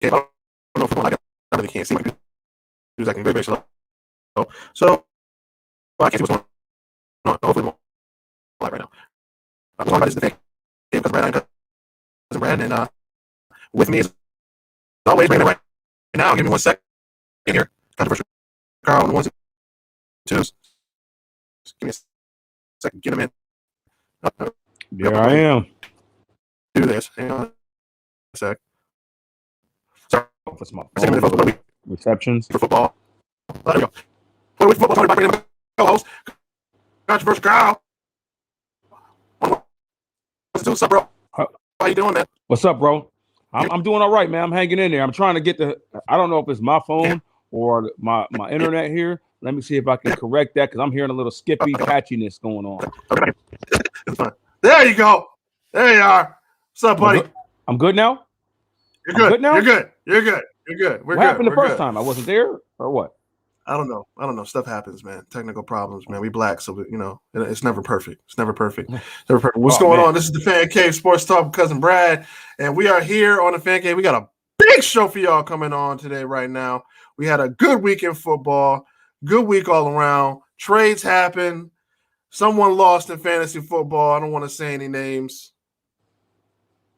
game. I don't know if I really can't see my dude's acting very, very slow. So I can't see what's going on. Hopefully, it won't live right now. I'm talking about this the thing. Because Brad, cousin Brad, and with me is always Brandon right now. Give me 1 second here. Controversial Carl on the ones and twos. Just give me a second. Get him in. There I am. Do this. Hang on a sec. Sorry. What's my Second minute phone? Receptions for football. There we go. What are we football? Tony Buckner, co-host. Controversial Carl. What's up, bro? How you doing, man? What's up, bro? I'm doing all right, man. I'm hanging in there. I'm trying to get I don't know if it's my phone or my internet here. Let me see if I can correct that because I'm hearing a little skippy patchiness going on. Okay. It's fine. There you go. There you are. What's up, buddy? I'm good now? You're good. Good now? You're good. You're good. You're good. What happened the first time? I wasn't there or what? I don't know. Stuff happens, man. Technical problems, man. We black, so it's never perfect. It's never perfect. Never perfect. What's going on? This is the Fan Cave Sports Talk with Cousin Brad, and we are here on the Fan Cave. We got a big show for y'all coming on today right now. We had a good week in football, good week all around. Trades happened. Someone lost in fantasy football. I don't want to say any names.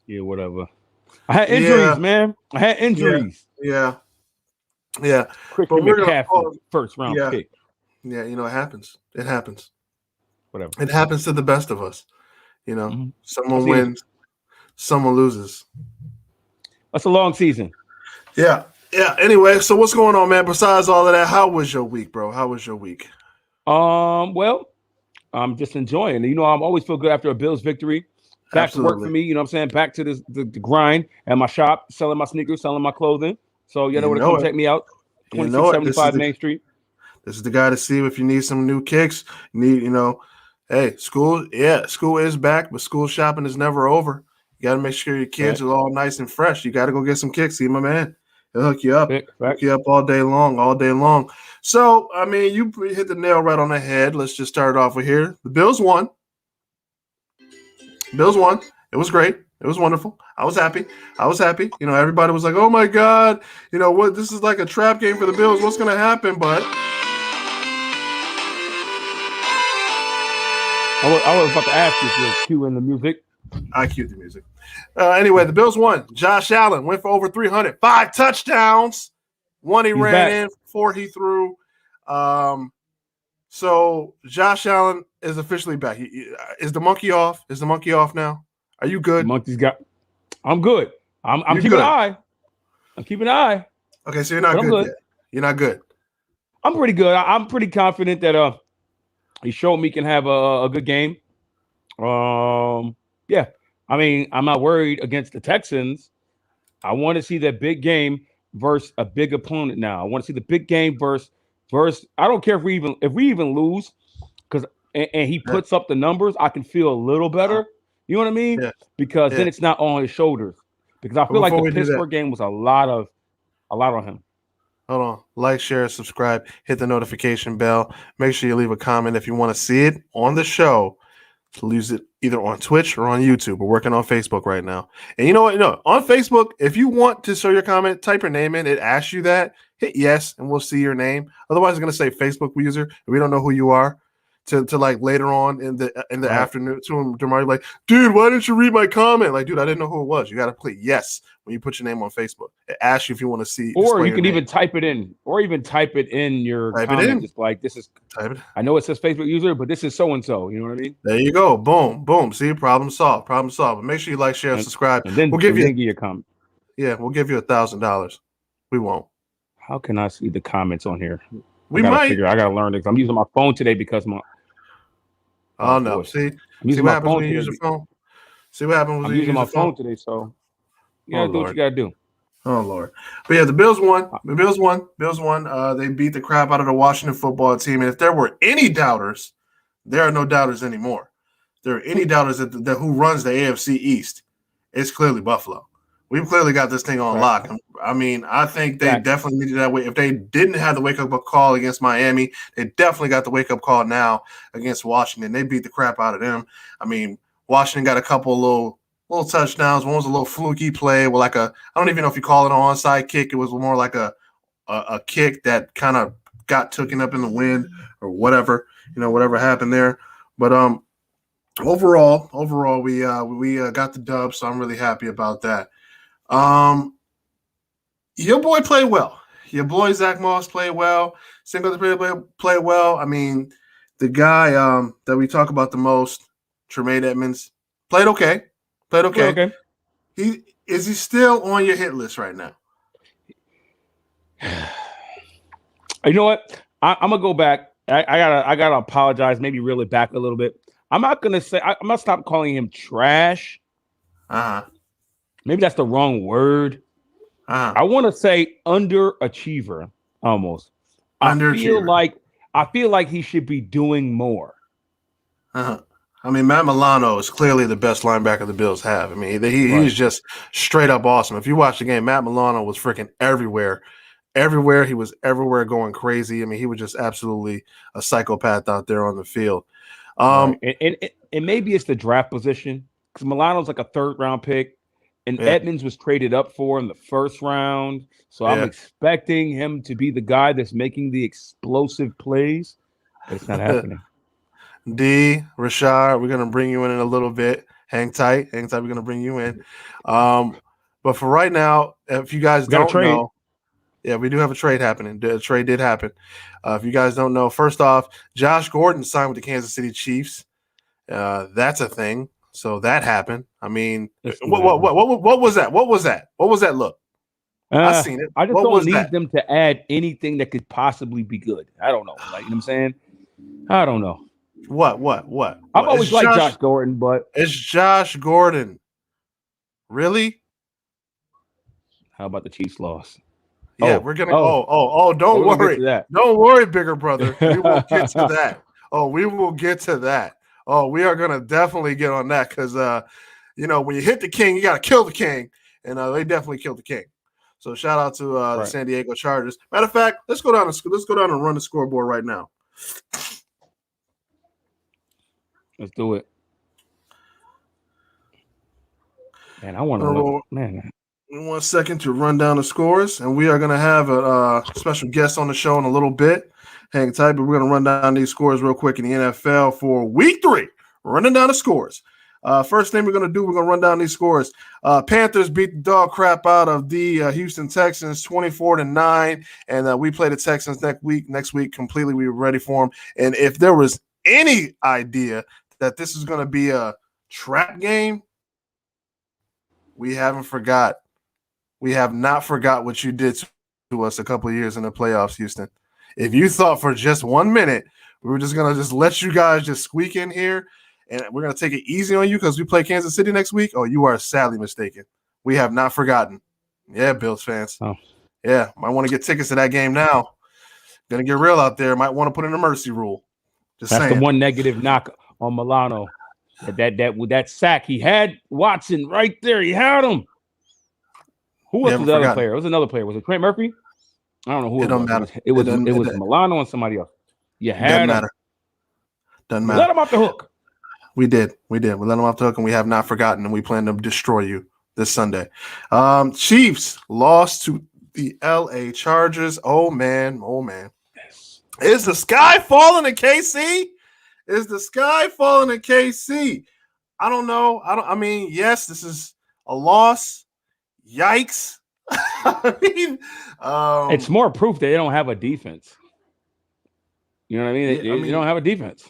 Yeah, whatever. I had injuries, man. I had injuries. Yeah. Christian McCaffrey, first round pick. Yeah, it happens. It happens. Whatever. It happens to the best of us. Someone wins, someone loses. That's a long season. Yeah. Anyway, so what's going on, man? Besides all of that, how was your week, bro? How was your week? Well, I'm just enjoying it. I'm always feel good after a Bills victory. Back to work for me, I'm saying? Back to the grind at my shop, selling my sneakers, selling my clothing. So you know to come check me out. 2675 Main Street. This is the guy to see if you need some new kicks. Hey, school is back, but school shopping is never over. You got to make sure your kids are all nice and fresh. You got to go get some kicks. See my man. He'll hook you up. Hook you up all day long. So, you hit the nail right on the head. Let's just start off with here. The Bills won. It was great. It was wonderful. I was happy. Everybody was like, "Oh my God, what? This is like a trap game for the Bills. What's going to happen?" But I was about to ask you if you're cueing the music. I cued the music. Anyway, the Bills won. Josh Allen went for over 300, 5 touchdowns. 1 he ran in, 4 he threw. So Josh Allen is officially back. Is the monkey off? Is the monkey off now? Are you good? I'm good. I'm keeping an eye. I'm keeping an eye. Okay, so you're not good yet. You're not good. I'm pretty good. I'm pretty confident that he showed me can have a good game. Yeah. I'm not worried against the Texans. I want to see that big game versus a big opponent now. I want to see the big game versus I don't care if we even lose, because and he puts up the numbers, I can feel a little better. You know what I mean? Yeah. Because then it's not on his shoulders. Because I feel like the Pittsburgh game was a lot on him. Hold on. Like, share, subscribe, hit the notification bell. Make sure you leave a comment if you want to see it on the show. Use it either on Twitch or on YouTube. We're working on Facebook right now. And you know what? On Facebook, if you want to show your comment, type your name in. It asks you that. Hit yes, and we'll see your name. Otherwise, it's going to say Facebook user, and we don't know who you are. To like later on in the afternoon tomorrow, like, dude, why didn't you read my comment? Like, dude, I didn't know who it was. You got to click yes when you put your name on Facebook. It asks you if you want to see, or you can even type it in, your comment. Just like, this is. Type it. I know it says Facebook user, but this is so and so. You know what I mean? There you go. Boom. See, problem solved. But make sure you like, share, subscribe. And then we'll give you your comment. Yeah, we'll give you $1,000. We won't. How can I see the comments on here? I gotta learn this. I'm using my phone today because my. Oh no! See what happens when you use your phone. See what happens when you use my phone today. So you gotta do what you gotta do. Oh Lord! But yeah, the Bills won. They beat the crap out of the Washington football team. And if there were any doubters, there are no doubters anymore. If there are any doubters that who runs the AFC East, it's clearly Buffalo. We've clearly got this thing on lock. I think they definitely needed that way. If they didn't have the wake-up call against Miami, they definitely got the wake-up call now against Washington. They beat the crap out of them. Washington got a couple little touchdowns. One was a little fluky play with like I don't even know if you call it an onside kick. It was more like a kick that kind of got taken up in the wind or whatever, whatever happened there. But overall, we got the dub, so I'm really happy about that. Your boy played well. Your boy Zach Moss played well. Singletary played well. I mean, the guy that we talk about the most, Tremaine Edmonds, played okay. Okay. Is he still on your hit list right now? You know what? I'm gonna go back. I gotta apologize. Maybe reel it back a little bit. I'm not gonna say. I'm gonna stop calling him trash. Maybe that's the wrong word. I want to say underachiever almost. I feel like he should be doing more. I mean, Matt Milano is clearly the best linebacker the Bills have. I mean, he's just straight up awesome. If you watch the game, Matt Milano was freaking everywhere. He was everywhere going crazy. I mean, he was just absolutely a psychopath out there on the field. Right. And maybe it's the draft position because Milano's like a 3rd round pick. And Edmonds was traded up for in the 1st round. So I'm expecting him to be the guy that's making the explosive plays. But it's not happening. D, Rashard, we're going to bring you in a little bit. Hang tight. We're going to bring you in. But for right now, if you guys don't know, we do have a trade happening. The trade did happen. If you guys don't know, first off, Josh Gordon signed with the Kansas City Chiefs. That's a thing. So that happened. I mean, what was that? What was that look? I seen it. I just don't need them to add anything that could possibly be good. I don't know. Like, you know what I'm saying? I don't know. What? I've always liked Josh Gordon, but it's Josh Gordon. Really? How about the Chiefs loss? Yeah, we're gonna. Don't worry. Don't worry, bigger brother. We will get to that. We will get to that. We are going to definitely get on that because, when you hit the king, you got to kill the king. And they definitely killed the king. So shout out to the San Diego Chargers. Matter of fact, let's go down and run the scoreboard right now. Let's do it. Man, I want to look. Man. 1 second to run down the scores. And we are going to have a special guest on the show in a little bit. Hang tight, but we're going to run down these scores real quick in the NFL for week 3. Running down the scores. First thing we're going to run down these scores. Panthers beat the dog crap out of the Houston Texans 24-9, and we play the Texans next week completely. We were ready for them. And if there was any idea that this is going to be a trap game, we haven't forgot. We have not forgot what you did to us a couple of years in the playoffs, Houston. If you thought for just 1 minute we were just going to just let you guys just squeak in here and we're going to take it easy on you because we play Kansas City next week, you are sadly mistaken. We have not forgotten. Yeah, Bills fans. Yeah, might want to get tickets to that game now. Going to get real out there. Might want to put in a mercy rule. That's saying. The one negative knock on Milano. That sack, he had Watson right there. He had him. Who was the other player? It was another player. Was it Trent Murphy? I don't know who it was. Matter. It was Milano and somebody else. You had him. Doesn't matter. Let him off the hook. We did. We let him off the hook, and we have not forgotten, and we plan to destroy you this Sunday. Chiefs lost to the LA Chargers. Oh, man. Is the sky falling in KC? I don't know. I mean, yes, this is a loss. Yikes. I mean, it's more proof that they don't have a defense. You know what I mean? They don't have a defense.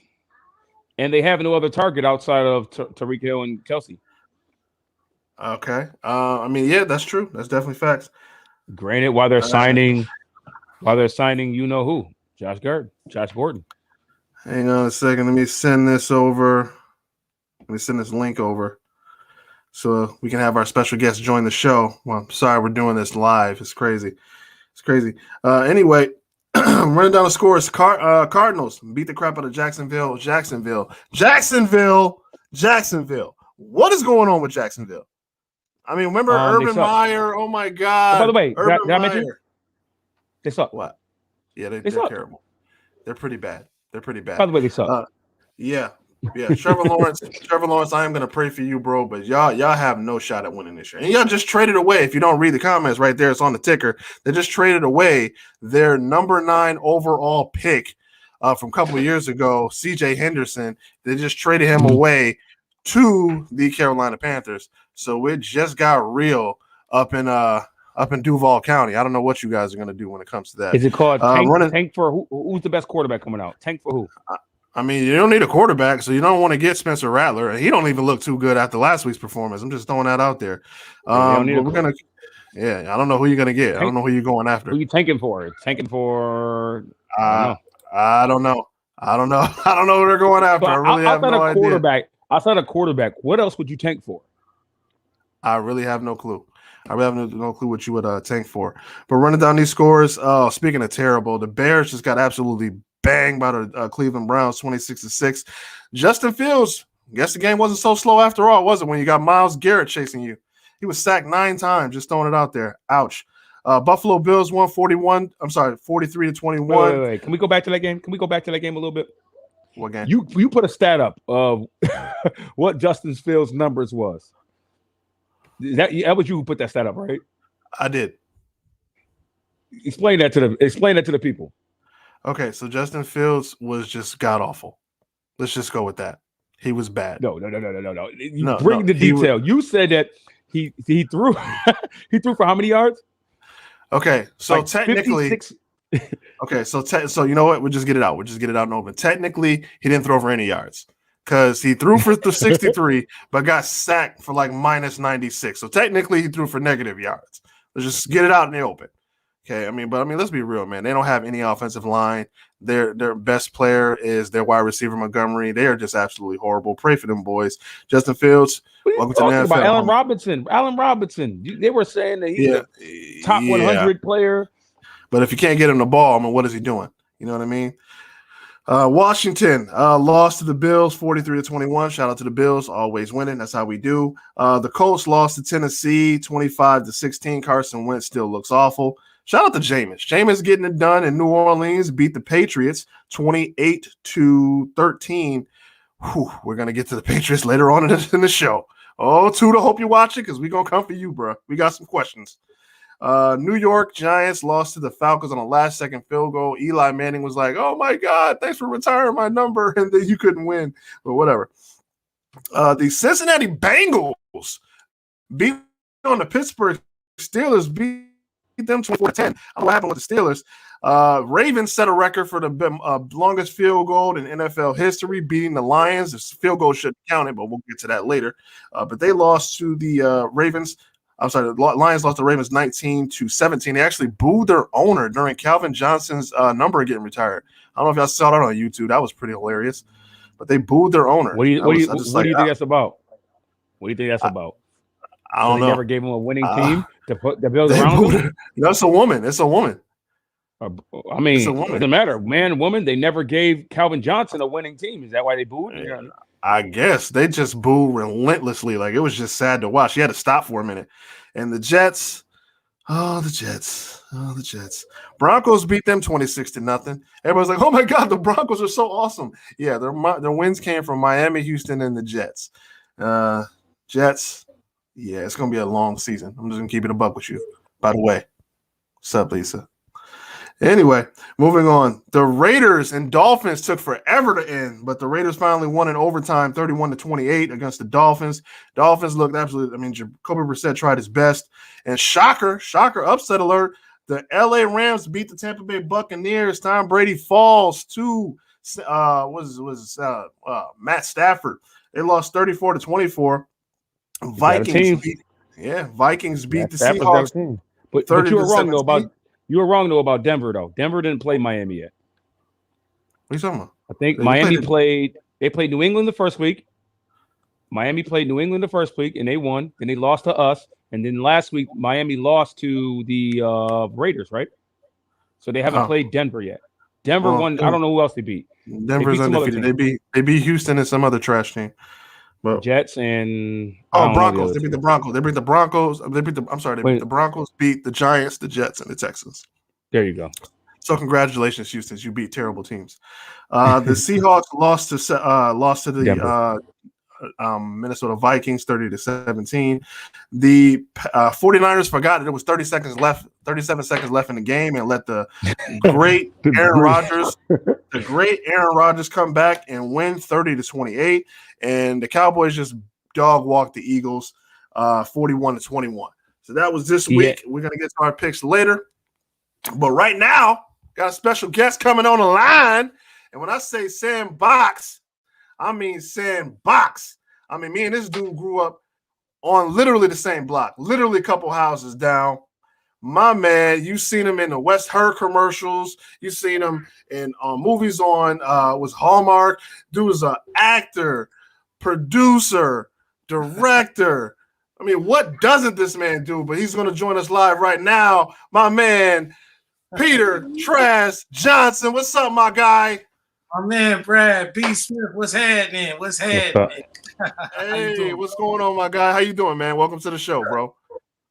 And they have no other target outside of Tyreek Hill and Kelsey. Okay. That's true. That's definitely facts. Granted, while they're signing, you know who? Josh Gordon. Hang on a second. Let me send this over. Let me send this link over so we can have our special guest join the show. Well, I'm sorry we're doing this live. It's crazy. Anyway, running down the scores. Cardinals beat the crap out of Jacksonville. What is going on with Jacksonville? I mean, remember Urban Meyer? Oh, my God. By the way, did I mention? They suck. What? Yeah, they're terrible. They're pretty bad. By the way, they suck. Yeah. Yeah, Trevor Lawrence. Trevor Lawrence, I am gonna pray for you, bro. But y'all have no shot at winning this year. And y'all just traded away. If you don't read the comments right there, it's on the ticker. They just traded away their number 9 overall pick from a couple of years ago, C.J. Henderson. They just traded him away to the Carolina Panthers. So it just got real up in Duval County. I don't know what you guys are gonna do when it comes to that. Is it called tank for who's the best quarterback coming out? Tank for who? I mean, you don't need a quarterback, so you don't want to get Spencer Rattler. He don't even look too good after last week's performance. I'm just throwing that out there. I don't know who you're gonna get. I don't know who you're going after. Who are you tanking for? Tanking for? I don't know. I don't know who they're going after. I really have no idea. Outside a quarterback, what else would you tank for? I really have no clue. I really have no clue what you would tank for. But running down these scores, speaking of terrible, the Bears just got absolutely banged by the Cleveland Browns, 26-6. Justin Fields, guess the game wasn't so slow after all, was it? When you got Myles Garrett chasing you, he was sacked 9 times. Just throwing it out there. Ouch. Buffalo Bills won 43-21. Wait. Can we go back to that game? Can we go back to that game a little bit? What game? You put a stat up of what Justin Fields' numbers was. That was you who put that stat up, right? I did. Explain that to the people. Okay, so Justin Fields was just god awful. Let's just go with that. He was bad. No. Bring the detail. You said that he threw he threw for how many yards? Okay, so like technically 56. Okay, so you know what? We'll just get it out. We'll just get it out and open. Technically, he didn't throw for any yards because he threw for the 63, but got sacked for like minus 96. So technically, he threw for negative yards. Let's just get it out in the open. Okay, I mean, let's be real, man. They don't have any offensive line. Their best player is their wide receiver Montgomery. They are just absolutely horrible. Pray for them boys. Justin Fields, welcome to the NFL. About Allen Robinson. They were saying that he's a top 100 player. But if you can't get him the ball, I mean, what is he doing? You know what I mean? Washington lost to the Bills 43-21. Shout out to the Bills, always winning. That's how we do. The Colts lost to Tennessee 25-16. Carson Wentz still looks awful. Shout out to Jameis. Jameis getting it done in New Orleans, beat the Patriots 28-13. We're going to get to the Patriots later on in the show. Oh, Tuda, hope you watch it because we're going to come for you, bro. We got some questions. New York Giants lost to the Falcons on a last-second field goal. Eli Manning was like, oh, my God, thanks for retiring my number, and then you couldn't win. But whatever. The Cincinnati Bengals beat on the Pittsburgh Steelers, beat them 24-10. I don't know what happened with the Steelers. Ravens set a record for the longest field goal in NFL history, beating the Lions. This field goal shouldn't count it, but we'll get to that later. But they lost to the Ravens. I'm sorry, the Lions lost to the Ravens 19-17. They actually booed their owner during Calvin Johnson's number getting retired. I don't know if y'all saw that on YouTube. That was pretty hilarious. But they booed their owner. What do you think that's about? What do you think that's about? I don't know. They never gave him a winning team to build around him? That's a woman. It's a woman. I mean, it doesn't matter. Man, woman, they never gave Calvin Johnson a winning team. Is that why they booed? Yeah, I guess they just booed relentlessly. Like, it was just sad to watch. He had to stop for a minute. And the Jets, the Jets. Broncos beat them 26-0. Everybody's like, oh my God, the Broncos are so awesome. Yeah, their wins came from Miami, Houston, and the Jets. Jets, yeah, it's going to be a long season. I'm just going to keep it a buck with you. By the way, what's up, Lisa? Anyway, moving on. The Raiders and Dolphins took forever to end, but the Raiders finally won in overtime 31-28 against the Dolphins. Dolphins looked absolutely, Jacoby Brissett tried his best. And shocker, upset alert, the LA Rams beat the Tampa Bay Buccaneers. Tom Brady falls to Matt Stafford. They lost 34-24. Vikings beat the Seahawks. But you were wrong, though, about – you were wrong, though, about Denver, though. Denver didn't play Miami yet. What are you talking about? I think Miami played New England the first week. Miami played New England the first week, and they won. Then they lost to us. And then last week, Miami lost to the Raiders, right? So they haven't played Denver yet. Denver won. I don't know who else they beat. Denver's undefeated. They beat Houston and some other trash team. But Jets and Broncos. They beat the Broncos. They beat the Broncos. The Broncos beat the Giants, the Jets, and the Texans. There you go. So congratulations, Houston. You beat terrible teams. The Seahawks lost to Denver. the Minnesota Vikings 30-17. The 49ers forgot that there was 37 seconds left in the game and let the great Aaron Rodgers come back and win 30-28. And the Cowboys just dog walked the Eagles 41-21. So that was this week. We're going to get to our picks later. But right now, got a special guest coming on the line. And when I say sandbox, I mean sandbox. I mean, me and this dude grew up on literally the same block, literally a couple houses down. My man, you seen him in the West Her commercials. You seen him in movies on was Hallmark. Dude was an actor, producer, director. I mean, what doesn't this man do? But he's going to join us live right now. My man, Peter Trash Johnson. What's up, my guy? My man, Brad B. Smith. What's happening? What's happening? Hey, what's going on, my guy? How you doing, man? Welcome to the show, bro.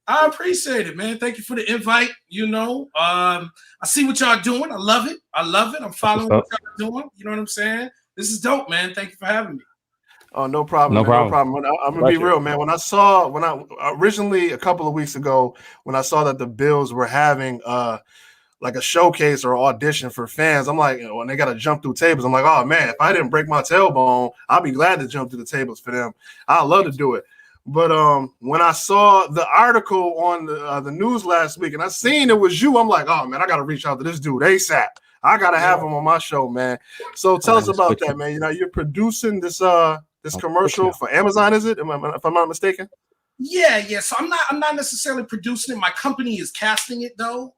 I appreciate it, man. Thank you for the invite. You know, I see what y'all doing. I love it. I'm following what y'all doing. You know what I'm saying? This is dope, man. Thank you for having me. Oh, no problem. No problem. I'm gonna be real, man. When I originally a couple of weeks ago, when I saw that the Bills were having like a showcase or audition for fans, I'm like, when they got to jump through tables, I'm like, oh man, if I didn't break my tailbone, I'll be glad to jump through the tables for them. I'd love to do it. But when I saw the article on the news last week and I seen it was you, I'm like, oh man, I got to reach out to this dude ASAP. I got to have him on my show, man. So tell us about that, man. You know, you're producing this commercial for Amazon, is it? If I'm not mistaken? Yeah. So I'm not necessarily producing it. My company is casting it though.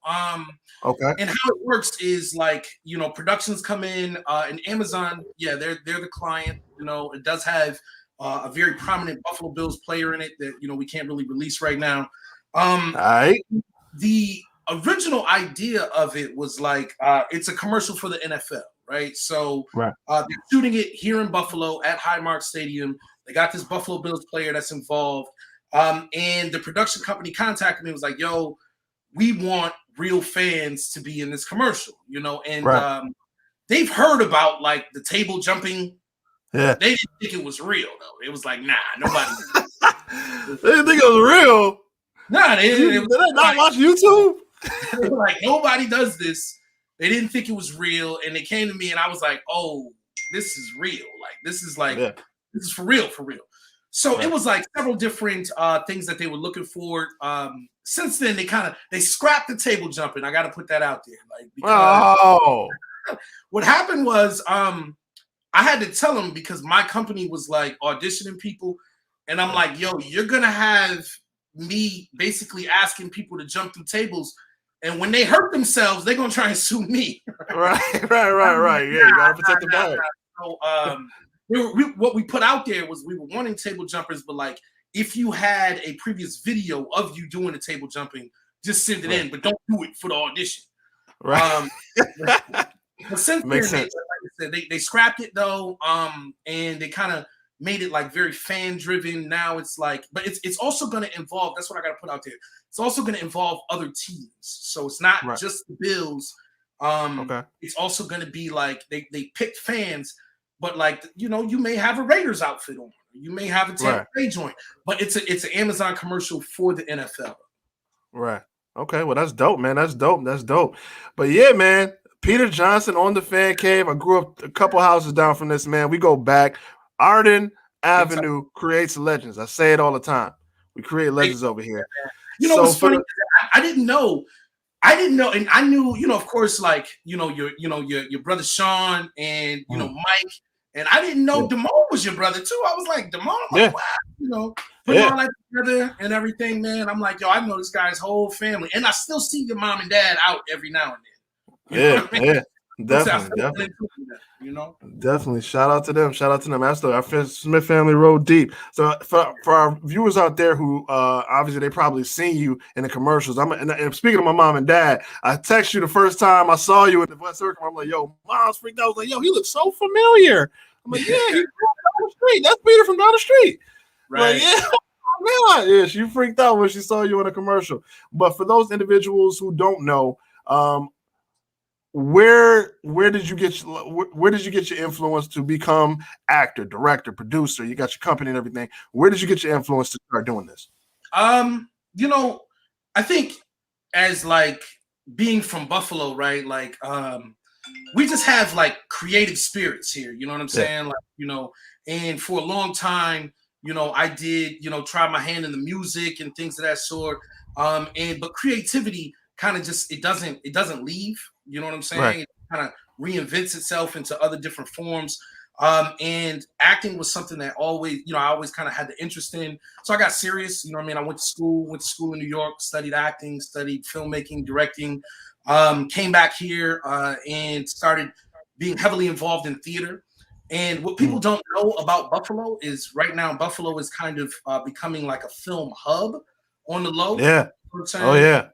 Okay. And how it works is like, you know, productions come in and Amazon, yeah, they're the client. You know, it does have a very prominent Buffalo Bills player in it that, you know, we can't really release right now. All right. The original idea of it was like it's a commercial for the NFL, right? So they're shooting it here in Buffalo at Highmark Stadium. They got this Buffalo Bills player that's involved. And the production company contacted me and was like, yo, we want real fans to be in this commercial, you know, and they've heard about like the table jumping. Yeah. They didn't think it was real though. It was like, nah, nobody. They didn't think it was real. Nah, they did they not watch YouTube? They were like, nobody does this. They didn't think it was real, and they came to me, and I was like, oh, this is real. Like, this is like, this is for real, for real. So it was like several different things that they were looking for. Since then, they scrapped the table jumping. I got to put that out there. Like, because what happened was I had to tell them because my company was like auditioning people, and I'm like, yo, you're gonna have me basically asking people to jump through tables, and when they hurt themselves, they're gonna try and sue me. Right. Yeah, you gotta protect the bag. So what we put out there was we were wanting table jumpers, but like if you had a previous video of you doing the table jumping, just send it in, but don't do it for the audition. Right. But since Makes then, sense. like I said, they scrapped it though, and they kind of made it like very fan driven. Now it's like, but it's also going to involve. That's what I got to put out there. It's also going to involve other teams, so it's not just the Bills. It's also going to be like they picked fans, but like, you know, you may have a Raiders outfit on, you may have a Tampa Bay joint, but it's an Amazon commercial for the NFL. Right. Okay. Well, that's dope, man. That's dope. But yeah, man. Peter Johnson on the Fan Cave. I grew up a couple houses down from this, man. We go back. Arden Avenue creates legends. I say it all the time. We create legends over here. You know what's funny? I didn't know, and I knew, you know, of course, like, you know, your brother Sean and you know Mike, and I didn't know Damone was your brother too. I was like, Damone, I'm like, wow, you know, putting all that together and everything, man. I'm like, yo, I know this guy's whole family, and I still see your mom and dad out every now and then. Definitely. You know, definitely. Shout out to them. After our Smith family rode deep. So for our viewers out there who obviously they probably seen you in the commercials. And speaking of my mom and dad, I text you the first time I saw you in the West Circle. I'm like, yo, mom's freaked out. I was like, yo, he looks so familiar. I'm like, yeah, he's down the street. That's Peter from down the street. Right. Like, yeah, she freaked out when she saw you in a commercial. But for those individuals who don't know, where did you get where did you get your influence to become actor, director, producer? You got your company and everything. Where did you get your influence to start doing this? You know, I think as like being from Buffalo, right? Like, we just have like creative spirits here. You know what I'm saying? Like, you know, and for a long time, you know, I did, you know, try my hand in the music and things of that sort. But creativity kind of just it doesn't leave. You know what I'm saying? Right. It kind of reinvents itself into other different forms. And acting was something that always, you know, I always kind of had the interest in. So I got serious, you know what I mean? I went to school in New York, studied acting, studied filmmaking, directing, came back here and started being heavily involved in theater. And what people don't know about Buffalo is right now, Buffalo is kind of becoming like a film hub on the low. Yeah. You know oh, yeah.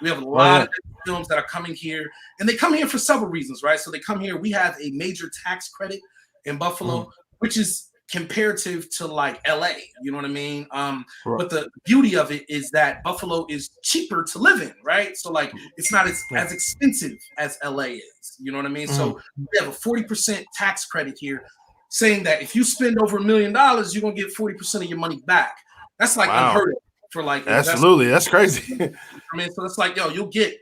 We have a lot of films that are coming here, and they come here for several reasons, right? So they come here. We have a major tax credit in Buffalo, which is comparative to like LA, you know what I mean? But the beauty of it is that Buffalo is cheaper to live in, right? So like it's not as expensive as LA is, you know what I mean? So we have a 40% tax credit here, saying that if you spend over $1 million, you're gonna get 40% of your money back. That's like unheard of for like absolutely, that's crazy. I mean, so it's like, yo, you'll get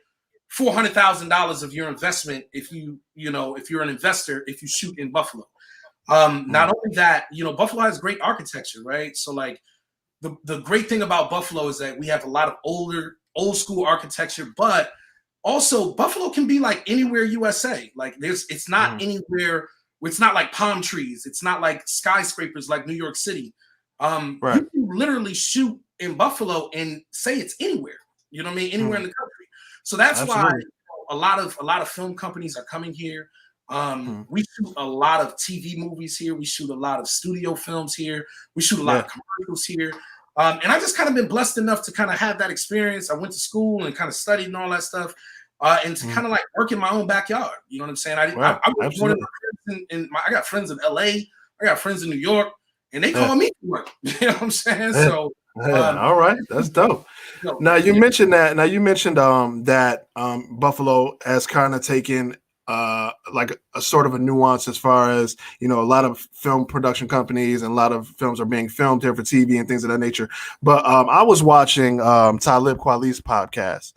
$400,000 of your investment if you're an investor if you shoot in Buffalo. Not only that, you know, Buffalo has great architecture, right? So like the great thing about Buffalo is that we have a lot of old school architecture, but also Buffalo can be like anywhere USA. Like it's not anywhere where it's not like palm trees. It's not like skyscrapers like New York City. You can literally shoot in Buffalo and say it's anywhere. You know what I mean? Anywhere in the country. So that's why a lot of film companies are coming here. We shoot a lot of TV movies here. We shoot a lot of studio films here. We shoot a lot of commercials here. And I just kind of been blessed enough to kind of have that experience. I went to school and kind of studied and all that stuff. And to kind of like work in my own backyard. You know what I'm saying? I was one of my friends I got friends in LA. I got friends in New York, and they call me to work. You know what I'm saying? So all right, that's dope. Now you mentioned that. Now you mentioned that Buffalo has kind of taken like a sort of a nuance as far as, you know, a lot of film production companies and a lot of films are being filmed here for TV and things of that nature. But I was watching Talib Kweli's podcast,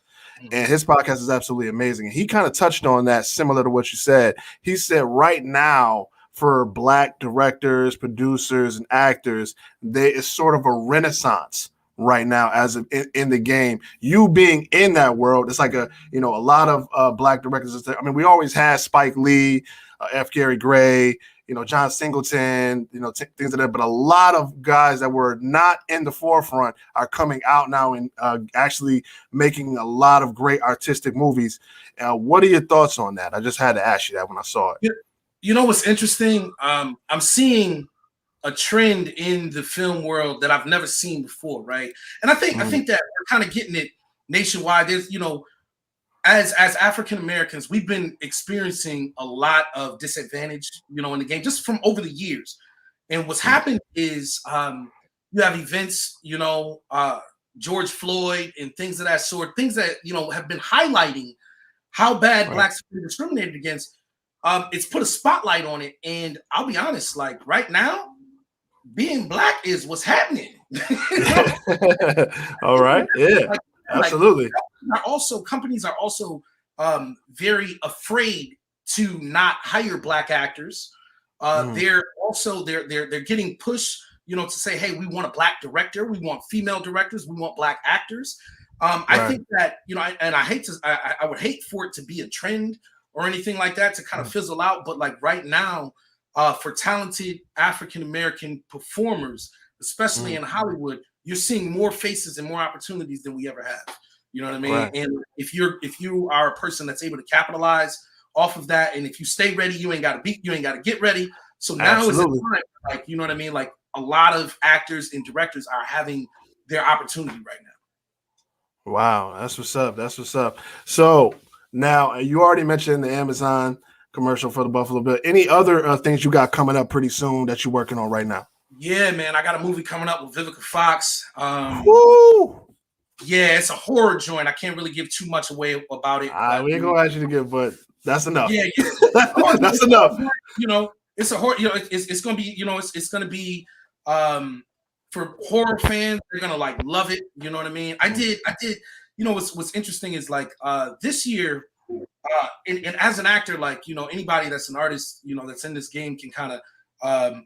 and his podcast is absolutely amazing. And he kind of touched on that, similar to what you said. He said right now, for Black directors, producers, and actors, there is sort of a renaissance right now as in the game. You being in that world, it's like a lot of Black directors. I mean, we always had Spike Lee, F. Gary Gray, you know, John Singleton, you know, things like that. But a lot of guys that were not in the forefront are coming out now and actually making a lot of great artistic movies. What are your thoughts on that? I just had to ask you that when I saw it. You know what's interesting? I'm seeing a trend in the film world that I've never seen before, right? And I think that we're kind of getting it nationwide. There's, you know, as African Americans, we've been experiencing a lot of disadvantage, you know, in the game just from over the years. And what's happened is you have events, you know, George Floyd and things of that sort, things that, you know, have been highlighting how bad Blacks have been discriminated against. It's put a spotlight on it, and I'll be honest, like right now, being Black is what's happening. All right, yeah, absolutely. Companies are also very afraid to not hire Black actors. They're getting pushed, you know, to say, hey, we want a Black director, we want female directors, we want Black actors. I think that, you know, I would hate for it to be a trend or anything like that to kind of fizzle out. But like right now, for talented African-American performers, especially in Hollywood, you're seeing more faces and more opportunities than we ever have. You know what I mean? Right. And if you are a person that's able to capitalize off of that, and if you stay ready, you ain't got to get ready. So now is the time, like, you know what I mean? Like a lot of actors and directors are having their opportunity right now. Wow, that's what's up. That's what's up. So now, you already mentioned the Amazon commercial for the Buffalo Bill. Any other things you got coming up pretty soon that you're working on right now? Yeah, man, I got a movie coming up with Vivica Fox. Woo! Yeah, it's a horror joint. I can't really give too much away about it. We ain't gonna ask you to give, but That's enough. Yeah, That's enough. You know, it's a horror. You know, it's gonna be. You know, it's gonna be. For horror fans, they're gonna like love it. You know what I mean? I did. You know, what's interesting is like this year, and as an actor, like, you know, anybody that's an artist, you know, that's in this game can kind of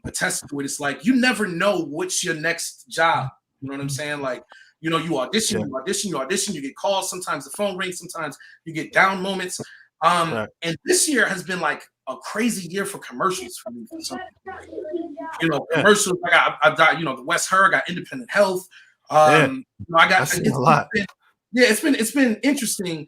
attest to it. It's like you never know what's your next job. You know what I'm saying? Like, you know, you audition, you get calls. Sometimes the phone rings. Sometimes you get down moments. And this year has been like a crazy year for commercials for me. You know, commercials. I've got, you know, the West Her, I got Independent Health. You know, I got a lot. It's been interesting.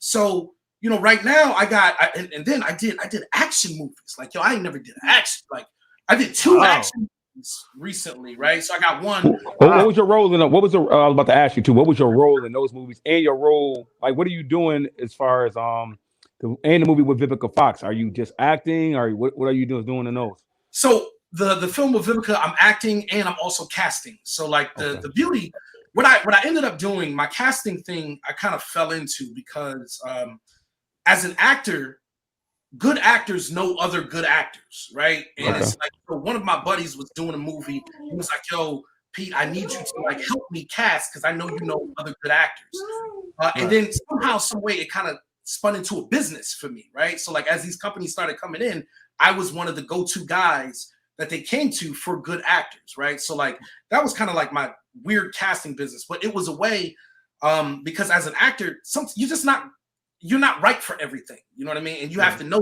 So, you know, right now and then I did action movies. Like, yo, I ain't never did action. Like, I did 2 action movies recently, right? So I got one. What was your role in? What was the? I was about to ask you too. What was your role in those movies and your role? Like, what are you doing as far as the movie with Vivica Fox? Are you just acting, or what are you doing in those? So the film with Vivica, I'm acting and I'm also casting. So like the beauty, what I ended up doing, my casting thing, I kind of fell into because as an actor, good actors know other good actors, right? And it's like, so one of my buddies was doing a movie. He was like, "Yo, Pete, I need you to like help me cast because I know you know other good actors." And then somehow, some way, it kind of spun into a business for me, right? So like as these companies started coming in, I was one of the go-to guys that they came to for good actors, right? So like that was kind of like my weird casting business, but it was a way because as an actor, you're not right for everything. You know what I mean? And you have to know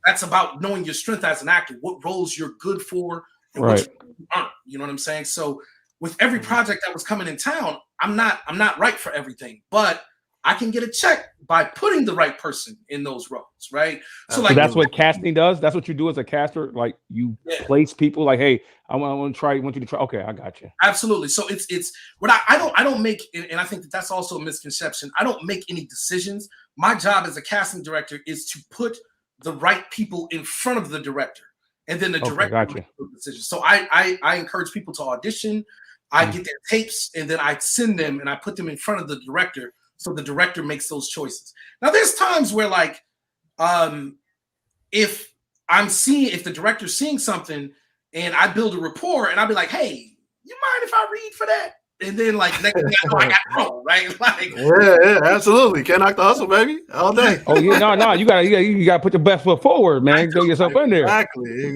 that's about knowing your strength as an actor, what roles you're good for and what you aren't. You know what I'm saying? So with every project that was coming in town, I'm not right for everything, but I can get a check by putting the right person in those roles, right? So like that's what casting does. That's what you do as a caster. Like you place people. Like, hey, I want you to try. Okay, I got you. Absolutely. So it's what I don't make, and I think that's also a misconception. I don't make any decisions. My job as a casting director is to put the right people in front of the director, and then the director makes the decision. So I encourage people to audition. I get their tapes, and then I send them, and I put them in front of the director. So the director makes those choices. Now, there's times where, like, if the director's seeing something and I build a rapport and I'll be like, "Hey, you mind if I read for that?" And then, like, next thing I know, I got to roll, right? Like, yeah, absolutely. Can't knock the hustle, baby, all day. Oh yeah, no, you gotta put your best foot forward, man. Throw yourself in there. Exactly.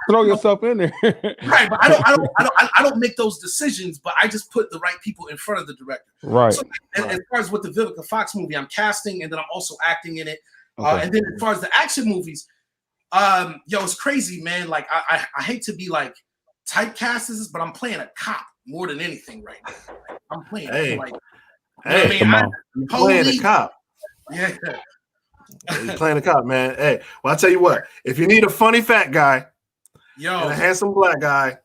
Throw yourself in there. Right, but I don't make those decisions, but I just put the right people in front of the director. Right. So, as far as with the Vivica Fox movie, I'm casting, and then I'm also acting in it. And then as far as the action movies, it's crazy, man. Like I hate to be like typecast, but I'm playing a cop more than anything right now. I'm playing playing a cop. Yeah. You're playing a cop, man. Hey, well, I tell you what, if you need a funny fat guy and a handsome black guy,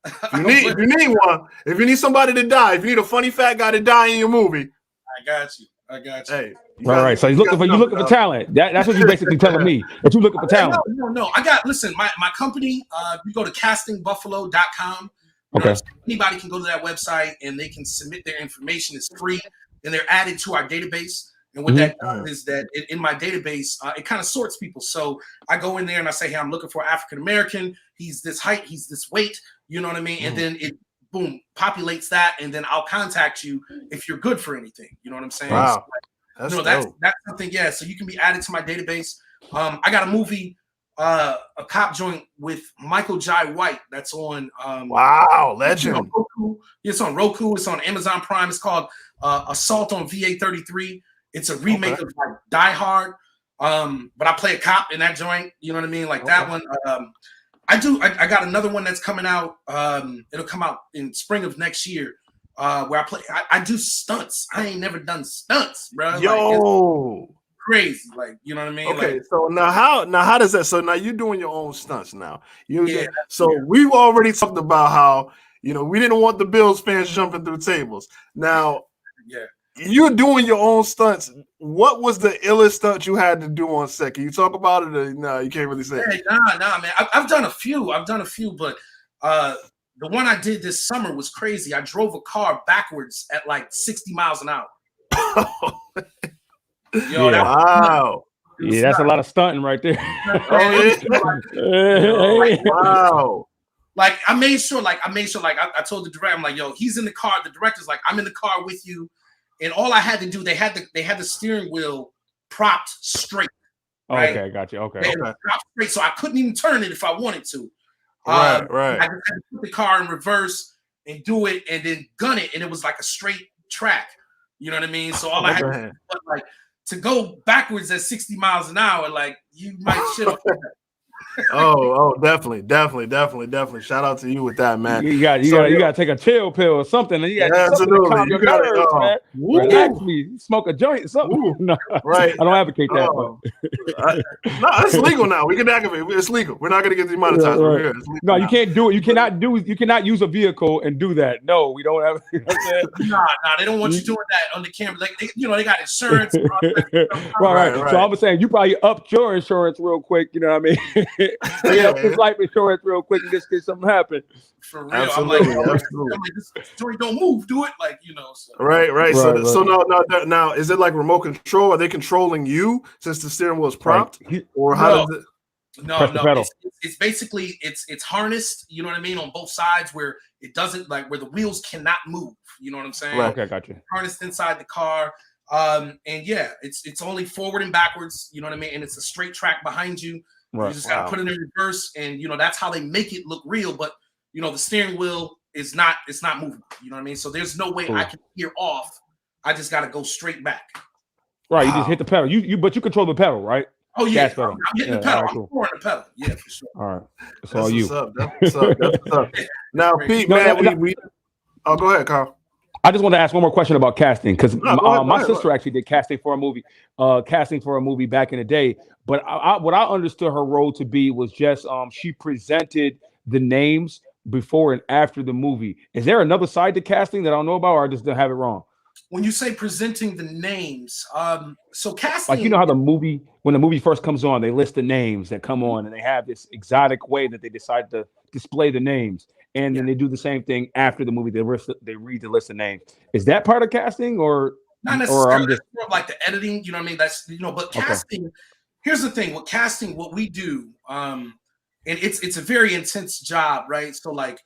if you need somebody to die, if you need a funny fat guy to die in your movie, I got you. Hey, all right. So you're looking for talent. That's what you're basically telling me. That you're looking for talent. No. Listen, my company, you go to castingbuffalo.com. Okay. Anybody can go to that website and they can submit their information. It's free, and they're added to our database. And what that does is that in my database, it kind of sorts people. So I go in there and I say, "Hey, I'm looking for African American. He's this height. He's this weight." You know what I mean? And then it populates that, and then I'll contact you if you're good for anything. You know what I'm saying? Wow. So, that's something. Yeah. So you can be added to my database. I got a movie. A cop joint with Michael Jai White that's on legend. It's on Roku. It's on Amazon Prime. It's called Assault on VA-33. It's a remake of like Die Hard, but I play a cop in that joint. You know what I mean? Like that one. I got another one that's coming out. It'll come out in spring of next year. Where I do stunts. I ain't never done stunts, bro. Yo. Crazy, like, you know what I mean? Okay, like, so now how does that? So now you're doing your own stunts now. We've already talked about how we didn't want the Bills fans jumping through tables. Now, you're doing your own stunts. What was the illest stunt you had to do on set? Can you talk about it? Or no, you can't really say. Hey, nah, man. I've done a few. But the one I did this summer was crazy. I drove a car backwards at like 60 miles an hour. Wow. Yeah, that's a lot of stunting right there. Wow. Like I made sure, like I told the director, I'm like, yo, he's in the car. The director's like, I'm in the car with you, and all I had to do, they had the steering wheel propped straight. Right? Okay, got you. Okay, propped straight, so I couldn't even turn it if I wanted to. Right. I just had to put the car in reverse and do it, and then gun it, and it was like a straight track. You know what I mean? So all I had to do was, like, to go backwards at 60 miles an hour, like you might shit off that. Definitely. Shout out to you with that, man. You got to take a chill pill or something. And you got absolutely. Calm your nerves, man. Relax me, smoke a joint or something. No, right. I don't advocate that. No, it's legal now. We can activate. It's legal. We're not going to get demonetized. Right. No, you can't do it. You cannot use a vehicle and do that. No, we don't have. You know nah, they don't want you doing that on the camera. Like they got insurance. right. So I'm saying you probably upped your insurance real quick. You know what I mean? His life insurance real quick in case something happen. For real, absolutely. I'm like, this story don't move, do it, like, you know. So. Right. So now, is it like remote control? Are they controlling you since the steering wheel is propped, or how does it? No. It's basically it's harnessed. You know what I mean, on both sides where it doesn't, like, where the wheels cannot move. You know what I'm saying? Right. Okay, got you. Harnessed inside the car. And yeah, it's only forward and backwards. You know what I mean? And it's a straight track behind you. Right. You just got to put it in reverse, and you know that's how they make it look real. But you know the steering wheel is not moving. You know what I mean? So there's no way I can veer off. I just got to go straight back. Right. You just hit the pedal. But you control the pedal, right? Oh yeah, gas pedal. I'm hitting the pedal. I'm pouring the pedal. Yeah, for sure. All right, that's all you. That's what's up. Now, Pete, man, we. Oh, go ahead, Carl. I just want to ask one more question about casting because my sister actually did casting for a movie back in the day. But what I understood her role to be was just she presented the names before and after the movie. Is there another side to casting that I don't know about, or I just don't have it wrong? When you say presenting the names, so casting, like, you know how when the movie first comes on, they list the names that come on, and they have this exotic way that they decide to display the names. And then they do the same thing after the movie. They read the list of names. Is that part of casting, or not necessarily? Or just more of like the editing. You know what I mean? That's, you know. But casting. Okay. Here's the thing. With casting, what we do, and it's a very intense job, right? So like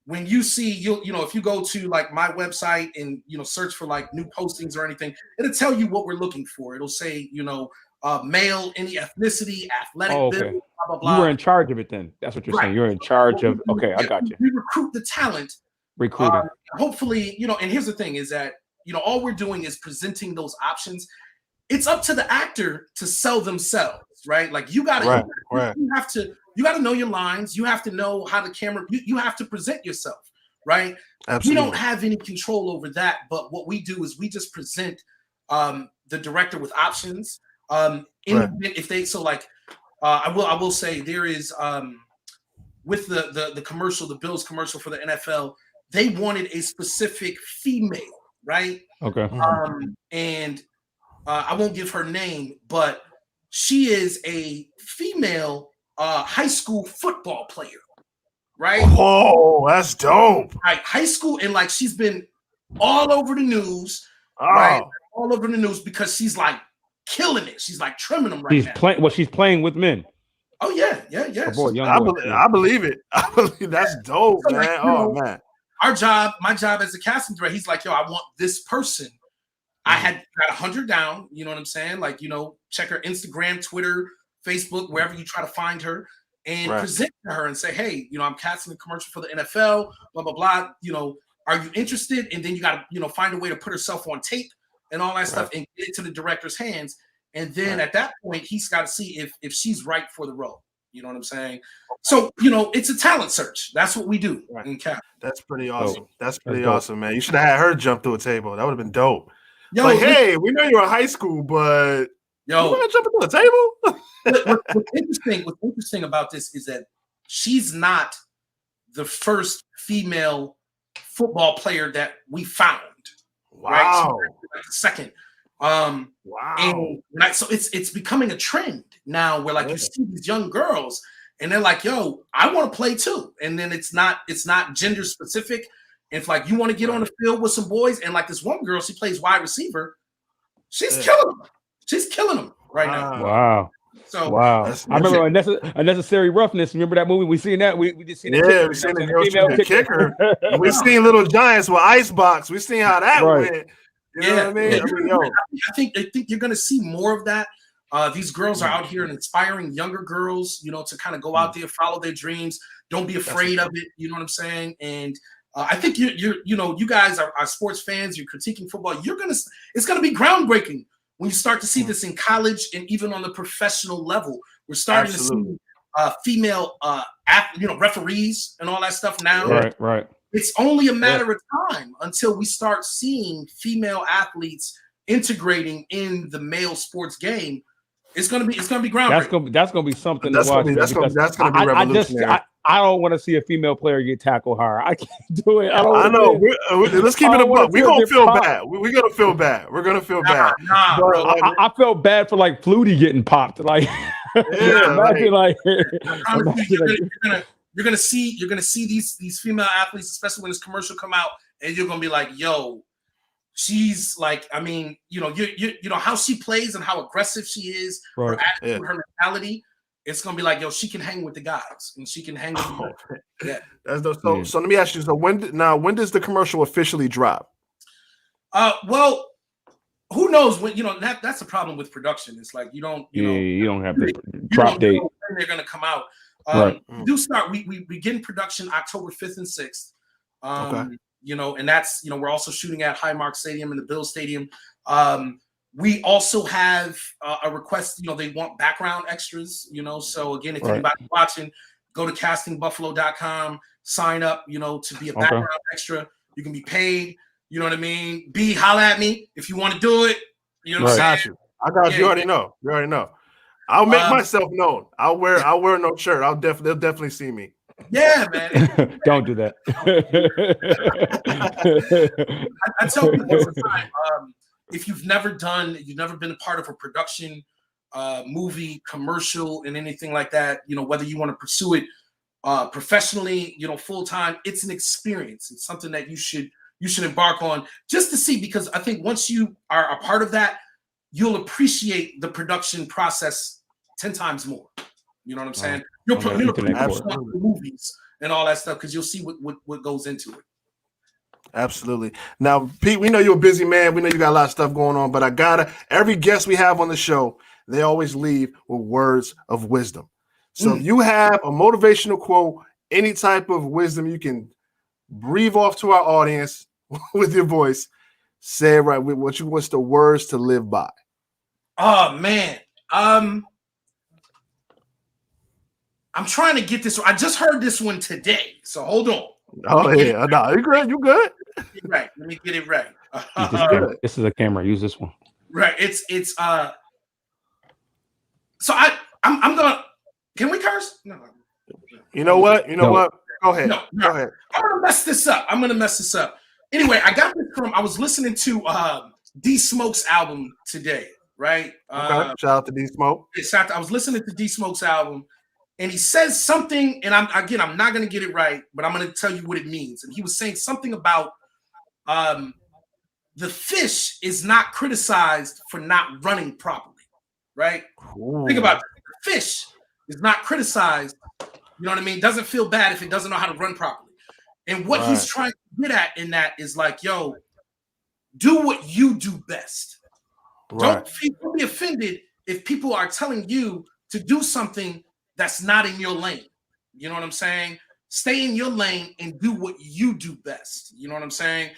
when you see you know if you go to like my website and you know search for like new postings or anything, it'll tell you what we're looking for. It'll say male, any ethnicity, athletic, build, blah, blah, blah. You were in charge of it then. That's what you're saying. You're in charge of. Okay, I got you. We recruit the talent. Recruiting. Hopefully, and here's the thing is that all we're doing is presenting those options. It's up to the actor to sell themselves, right? Like you got to, you got to know your lines. You have to know how the camera. You have to present yourself, right? Absolutely. We don't have any control over that, but what we do is we just present the director with options. If they I will say there is with the commercial, the Bills commercial for the NFL, they wanted a specific female, right? Okay. And I won't give her name, but she is a female high school football player, right? Oh, that's dope. Right, high school, and like she's been all over the news, right? All over the news because she's like killing it. She's like trimming them right now. She's playing with men. Oh yeah. I believe it. I believe that's dope, so, man. Man. My job as a casting director, he's like, yo, I want this person. I had got 100 down, you know what I'm saying? Like, check her Instagram, Twitter, Facebook, wherever you try to find her, and present to her and say, hey, I'm casting a commercial for the NFL, blah, blah, blah. Are you interested? And then you got to, find a way to put herself on tape and all that stuff and get it to the director's hands. And then at that point, he's got to see if she's right for the role. You know what I'm saying? So, it's a talent search. That's what we do in CAP. That's pretty awesome. That's pretty awesome, man. You should have had her jump through a table. That would have been dope. Yo, like, hey, we know you're in high school, but you want to jump into the table? What's interesting about this is that she's not the first female football player that we found. Wow. Right? Like the second. Wow. And so it's becoming a trend now where you see these young girls and they're like, yo, I want to play too. And then it's not gender specific. If you want to get on the field with some boys, and this one girl, she plays wide receiver, she's killing them. She's killing them. right now. Wow. So I remember Unnecessary Roughness. Remember that movie? We seen that. We just seen the kicker. We seen the girl shooting the kicker. We seen Little Giants with Icebox. We seen how that went. You know what I mean? I think you're gonna see more of that. These girls are out here and inspiring younger girls, to kind of go out there, follow their dreams. Don't be afraid of it. You know what I'm saying? And I think you guys are sports fans. You're critiquing football. It's gonna be groundbreaking when you start to see this in college and even on the professional level. We're starting to see female, referees and all that stuff now. Right. It's only a matter of time until we start seeing female athletes integrating in the male sports game. It's gonna be groundbreaking. That's gonna be something to watch. That's gonna be revolutionary. I don't want to see a female player get tackled hard. I can't do it. I know. Let's keep it a buck. We're gonna feel bad. We're gonna feel bad. We're gonna feel bad. Bro. I felt bad for like Flutie getting popped. Like, you're gonna see these female athletes, especially when this commercial come out, and you're gonna be like, yo, she's like, I mean, you know how she plays and how aggressive she is, her attitude, her mentality. It's gonna be like, yo, she can hang with the guys, and she can hang with the So let me ask you. So when does the commercial officially drop? Well, who knows when? That's the problem with production. It's like you don't have the drop date when they're gonna come out. We do start. We begin production October 5th and 6th. And that's we're also shooting at Highmark Stadium and the Bills Stadium. We also have a request. They want background extras. So again, if anybody's watching, go to castingbuffalo.com, sign up. To be a background extra. You can be paid. You know what I mean? Holla at me if you want to do it. You know what I'm saying? I got you. You already know. You already know. I'll make myself known. I'll wear no shirt. They'll definitely see me. Yeah, man. Don't do that. I tell people all the time, if you've never been a part of a production, movie, commercial, and anything like that, whether you want to pursue it professionally, full time, it's an experience. It's something that you should embark on just to see, because I think once you are a part of that, you'll appreciate the production process 10 times more. You know what I'm saying? You'll the movies and all that stuff because you'll see what goes into it. Absolutely. Now, Pete, we know you're a busy man. We know you got a lot of stuff going on, but every guest we have on the show, they always leave with words of wisdom. So if you have a motivational quote, any type of wisdom you can breathe off to our audience with your voice, say it right. What's the words to live by? Oh, man. I'm trying to get this. I just heard this one today, so hold on. Oh yeah, no, you good? You good? Right. Let me get it right. This is a camera. Use this one. Right. It's. So I'm gonna. Can we curse? No. You know what? Go ahead. No. Go ahead. I'm gonna mess this up. Anyway, I got this from. I was listening to D Smoke's album today. Right. Okay. Shout out to D Smoke. I was listening to D Smoke's album. And he says something, and I'm not going to get it right, but I'm going to tell you what it means. And he was saying something about the fish is not criticized for not running properly, right? Ooh. Think about it. The fish is not criticized, you know what I mean? Doesn't feel bad if it doesn't know how to run properly. And what he's trying to get at in that is like, yo, do what you do best. Right. Don't be offended if people are telling you to do something that's not in your lane. You know what I'm saying? Stay in your lane and do what you do best. You know what I'm saying?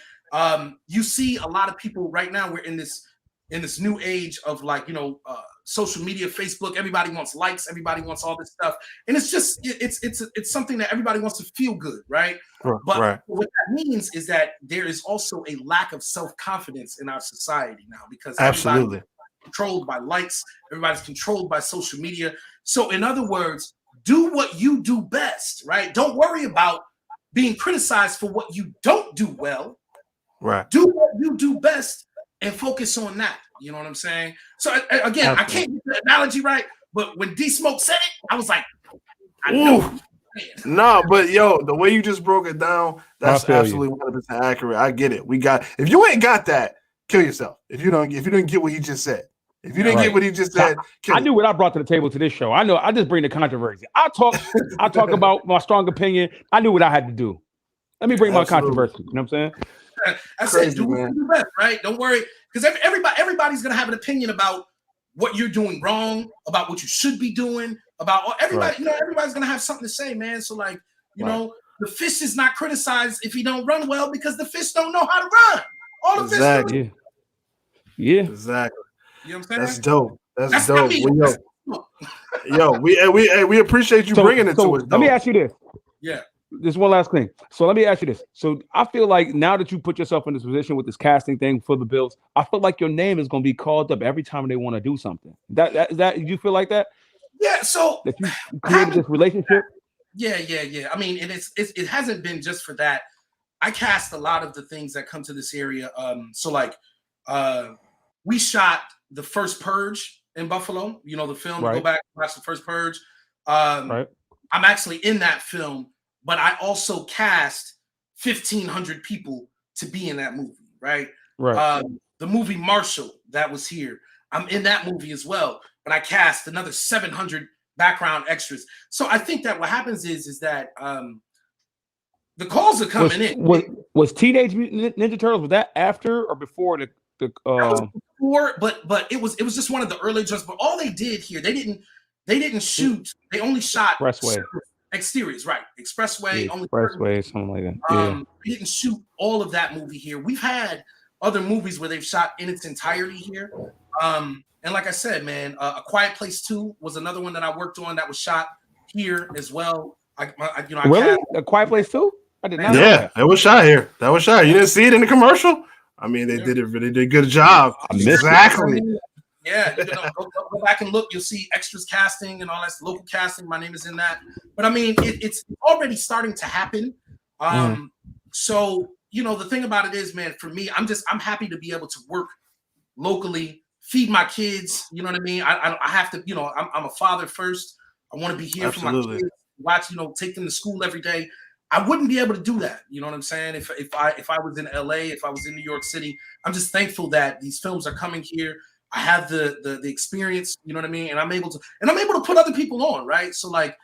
You see a lot of people right now, we're in this new age of like, social media, Facebook, everybody wants likes, everybody wants all this stuff. And it's just, it's something that everybody wants to feel good, right? But what that means is that there is also a lack of self-confidence in our society now because everybody's controlled by likes, everybody's controlled by social media. So in other words, do what you do best, right? Don't worry about being criticized for what you don't do well. Right. Do what you do best and focus on that. You know what I'm saying? So again, I can't get the analogy right, but when D Smoke said it, I was like, I know. No, but yo, the way you just broke it down, that's absolutely 100% accurate. I get it. If you ain't got that, kill yourself. If you didn't get what he just said. If you didn't get what he just said, I knew what I brought to the table to this show. I know I just bring the controversy. I talk about my strong opinion. I knew what I had to do. Let me bring my controversy. You know what I'm saying? I said, do the best, right? Don't worry, because everybody's gonna have an opinion about what you're doing wrong, about what you should be doing, about everybody. You know, everybody's gonna have something to say, man. So, like, you know, the fish is not criticized if he don't run well because the fish don't know how to run. All the fish do. Yeah, exactly. You know what I'm saying? That's dope. That's dope. We appreciate you bringing it to us. Let me ask you this. Yeah. This one last thing. So let me ask you this. So I feel like now that you put yourself in this position with this casting thing for the Bills, I feel like your name is going to be called up every time they want to do something. That you feel like that? Yeah. So that you created this relationship. Yeah. I mean, and it hasn't been just for that. I cast a lot of the things that come to this area. So like, we shot the first Purge in Buffalo. You know the film. Right. Go back and watch the first Purge. Right. I'm actually in that film. But I also cast 1,500 people to be in that movie, right? Right. The movie Marshall that was here, I'm in that movie as well. But I cast another 700 background extras. So I think that what happens is that the calls are coming in. Was Teenage Mutant Ninja Turtles, was that after or before the? That was before, but it was just one of the early jumps. But all they did here, they didn't shoot. They only shot exteriors, right? Expressway, something like that. We didn't shoot all of that movie here. We've had other movies where they've shot in its entirety here. And like I said, man, A Quiet Place 2 was another one that I worked on that was shot here as well. Really? A Quiet Place 2? I did not. Yeah, it was shot here. That was shot. You didn't see it in the commercial? I mean, they did a good job. Exactly. Yeah, go back and look. You'll see extras casting and all that local casting. My name is in that. But I mean, it's already starting to happen. So the thing about it is, man, for me, I'm happy to be able to work locally, feed my kids. You know what I mean? I have to. I'm a father first. I want to be here for my kids. Watch, take them to school every day. I wouldn't be able to do that. You know what I'm saying? If I was in LA, if I was in New York City, I'm just thankful that these films are coming here. I have the experience, you know what I mean, and I'm able to put other people on, right? So like,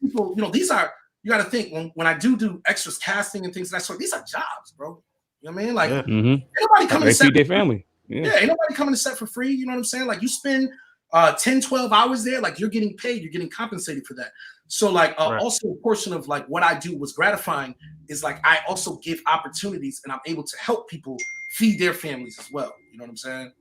people, these are, you got to think when I do extras casting and things of that sort. These are jobs, bro. You know what I mean? Like, ain't nobody coming to set their family. Ain't nobody coming to set for free. You know what I'm saying? Like, you spend 10, 12 hours there, like you're getting paid, you're getting compensated for that. So like, also a portion of like what I do was gratifying is like I also give opportunities and I'm able to help people feed their families as well. You know what I'm saying?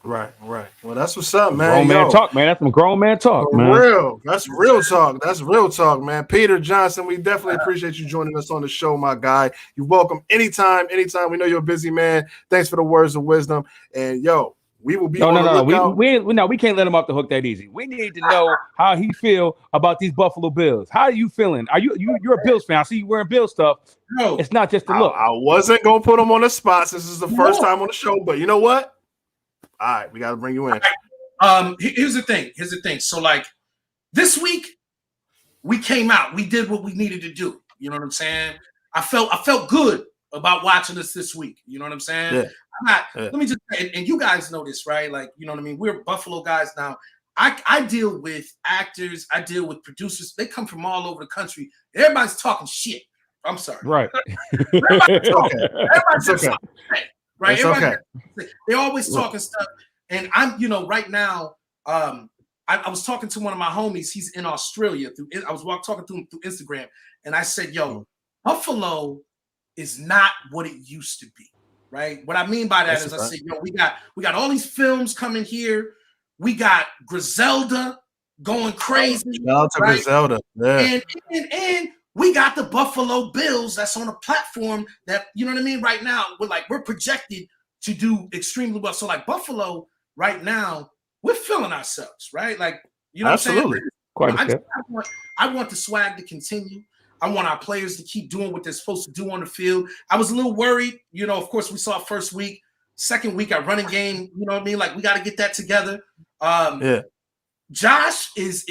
Right. Well, that's what's up, man. Grown man talk, man. That's some grown man talk, man. Real. That's real talk. That's real talk, man. Peter Johnson, we definitely appreciate you joining us on the show, my guy. You're welcome anytime. We know you're a busy man. Thanks for the words of wisdom. And we will be on the lookout. We can't let him off the hook that easy. We need to know how he feel about these Buffalo Bills. How are you feeling? Are you're a Bills fan? I see you wearing Bill stuff. No, it's not just the look. I wasn't gonna put him on the spot since this is the first time on the show, but you know what? All right, we got to bring you in. Here's the thing. So, like, this week, we came out. We did what we needed to do. You know what I'm saying? I felt good about watching this week. You know what I'm saying? Yeah. Let me just say, and you guys know this, right? Like, you know what I mean? We're Buffalo guys now. I deal with actors. I deal with producers. They come from all over the country. Everybody's talking shit. I'm sorry. Right. Everybody's talking. Everybody's okay. Right. They're always talking stuff. And I'm, right now, I was talking to one of my homies. He's in Australia. I was talking to him through Instagram. And I said, Buffalo is not what it used to be. Right. What I mean by that is I said, we got all these films coming here. We got Griselda going crazy. Shout out to Griselda. Yeah. And we got the Buffalo Bills that's on a platform that, you know what I mean? Right now, we're projected to do extremely well. So like Buffalo right now, we're feeling ourselves, right? Like, you know Absolutely. what I'm saying? I want the swag to continue. I want our players to keep doing what they're supposed to do on the field. I was a little worried, of course we saw first week, second week, our running game, you know what I mean? Like we got to get that together. Josh is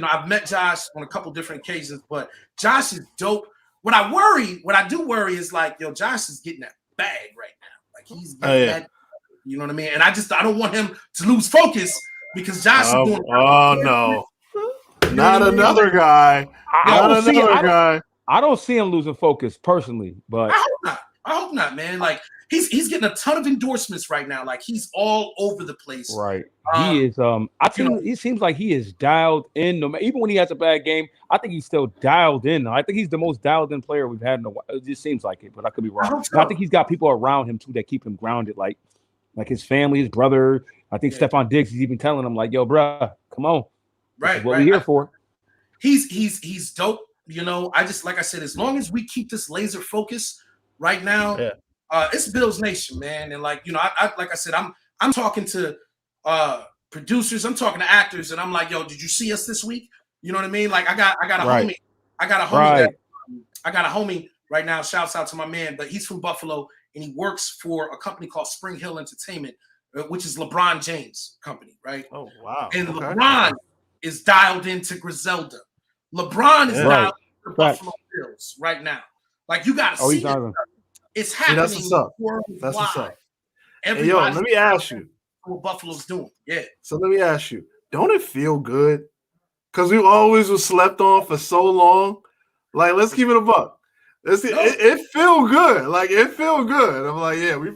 I've met Josh on a couple different occasions, but Josh is dope. What I do worry is like, Josh is getting that bag right now. Like he's getting that. You know what I mean? And I don't want him to lose focus because Josh is doing. Oh no, not another guy. I don't see him losing focus personally, but I hope not, man. Like he's getting a ton of endorsements right now. Like he's all over the place. Right. He is. I think he seems like he is dialed in. Even when he has a bad game, I think he's still dialed in. I think he's the most dialed in player we've had in a while. It just seems like it, but I could be wrong. I think he's got people around him too that keep him grounded, like his family, his brother. I think Stephon Diggs is even telling him, like, "Yo, bro, come on, right? What we here for?" He's dope. You know, like I said, as long as we keep this laser focus right now, it's Bills Nation, man. And like, you know, I like I said, I'm talking to producers, I'm talking to actors, and I'm like, yo, did you see us this week? You know what I mean? Like I got a homie. I got a homie right now. Shouts out to my man, but he's from Buffalo and he works for a company called Spring Hill Entertainment, which is LeBron James' company, right? Oh wow. And LeBron is dialed into Griselda. LeBron is dialed into Buffalo Bills right now. Like you gotta see it. It's happening. That's what's up. That's what's up. Hey, yo, let me ask you what Buffalo's doing. Yeah. So let me ask you, don't it feel good? Because we always was slept on for so long. Like, let's keep it a buck. It feel good. Like it feel good. I'm like, yeah, we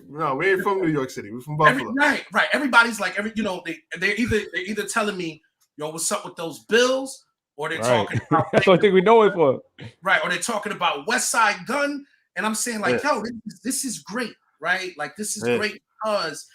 ain't from New York City. We're from Buffalo. Right. Everybody's like, they're either telling me, yo, what's up with those Bills? Or they're talking about that's what I think we know it for. Right. Or they're talking about West Side Gun. And I'm saying, like, yo, this is great, right? Like, this is great because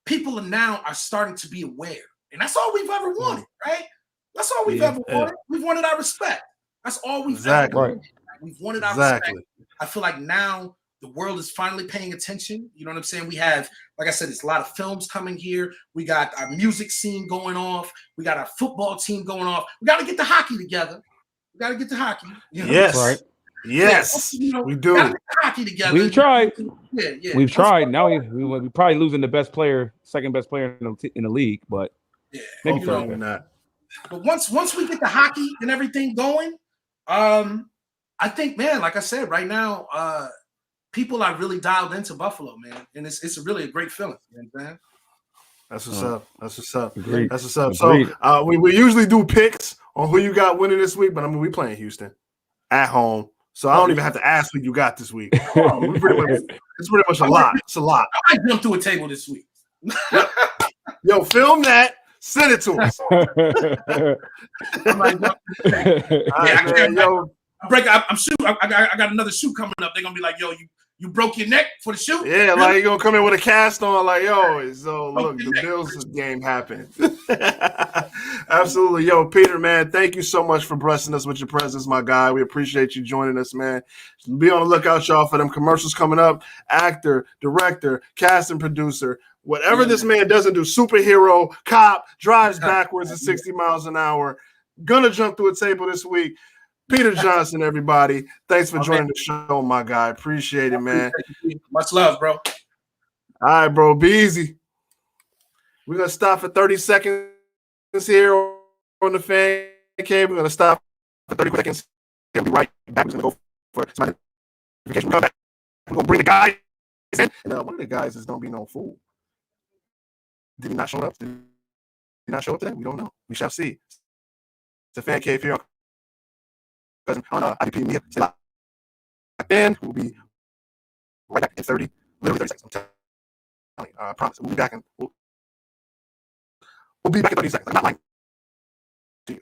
people are starting to be aware. And that's all we've ever wanted, right? That's all we've ever wanted. We've wanted our respect. That's all we've ever wanted. We've wanted our respect. I feel like now the world is finally paying attention. You know what I'm saying? We have, like I said, there's a lot of films coming here. We got our music scene going off. We got our football team going off. We got to get the hockey together. We got to get the hockey. You know? Yes. Yes, we do. Gotta get the hockey together. We've tried. Yeah. We've tried. Now we're probably losing the best player, second best player in the league, but maybe not. But once we get the hockey and everything going, I think, man, like I said, right now, people are really dialed into Buffalo, man, and it's really a great feeling. You know what I'm saying? That's what's up. That's what's up. Agreed. That's what's up. So we usually do picks on who you got winning this week, but I mean we playing Houston at home, so I don't even have to ask who you got this week. It's pretty much a lot. It's a lot. I might jump through a table this week. Yo, film that. Send it to us. I'm shooting. I got another shoot coming up. They're gonna be like, "Yo, you broke your neck for the shoot?" Yeah, like you're gonna come in with a cast on, like, "Yo, so look, the Bills game happened." Absolutely, yo, Peter, man, thank you so much for blessing us with your presence, my guy. We appreciate you joining us, man. Be on the lookout, y'all, for them commercials coming up. Actor, director, casting producer. Whatever this man doesn't do, superhero, cop, drives backwards at 60 miles an hour, gonna jump through a table this week. Peter Johnson, everybody. Thanks for joining the show, my guy. Appreciate it, man. Much love, bro. All right, bro. Be easy. We're gonna stop for 30 seconds here on the Fan Cave. We're gonna stop for 30 seconds. We'll be right back. We're gonna go for some notification. We're gonna bring the guys in. And one of the guys is gonna be no fool. Did he not show up? Did he not show up today? We don't know. We shall see. It's a Fan Cave here on IDP Media. Stay locked in. We'll be right back in 30 seconds. I'm telling you, I promise. We'll be back in 30 seconds. I'm not lying to you.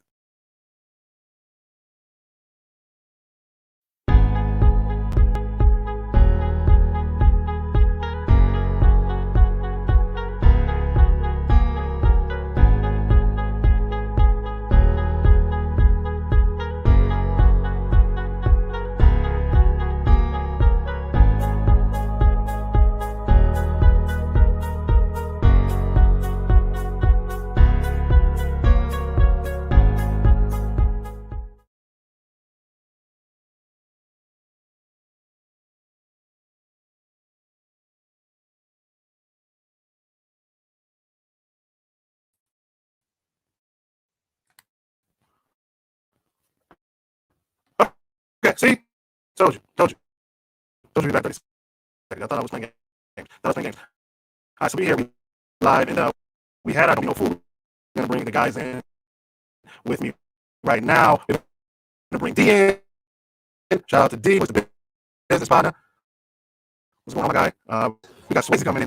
Okay, see? Told you. Told you we back 30 seconds. I thought I was playing games. right, so we here live, and we had our Domino food. I'm gonna bring the guys in with me right now. We're gonna bring D in. Shout out to D, who's the business partner. What's going on, my guy? We got Swayze coming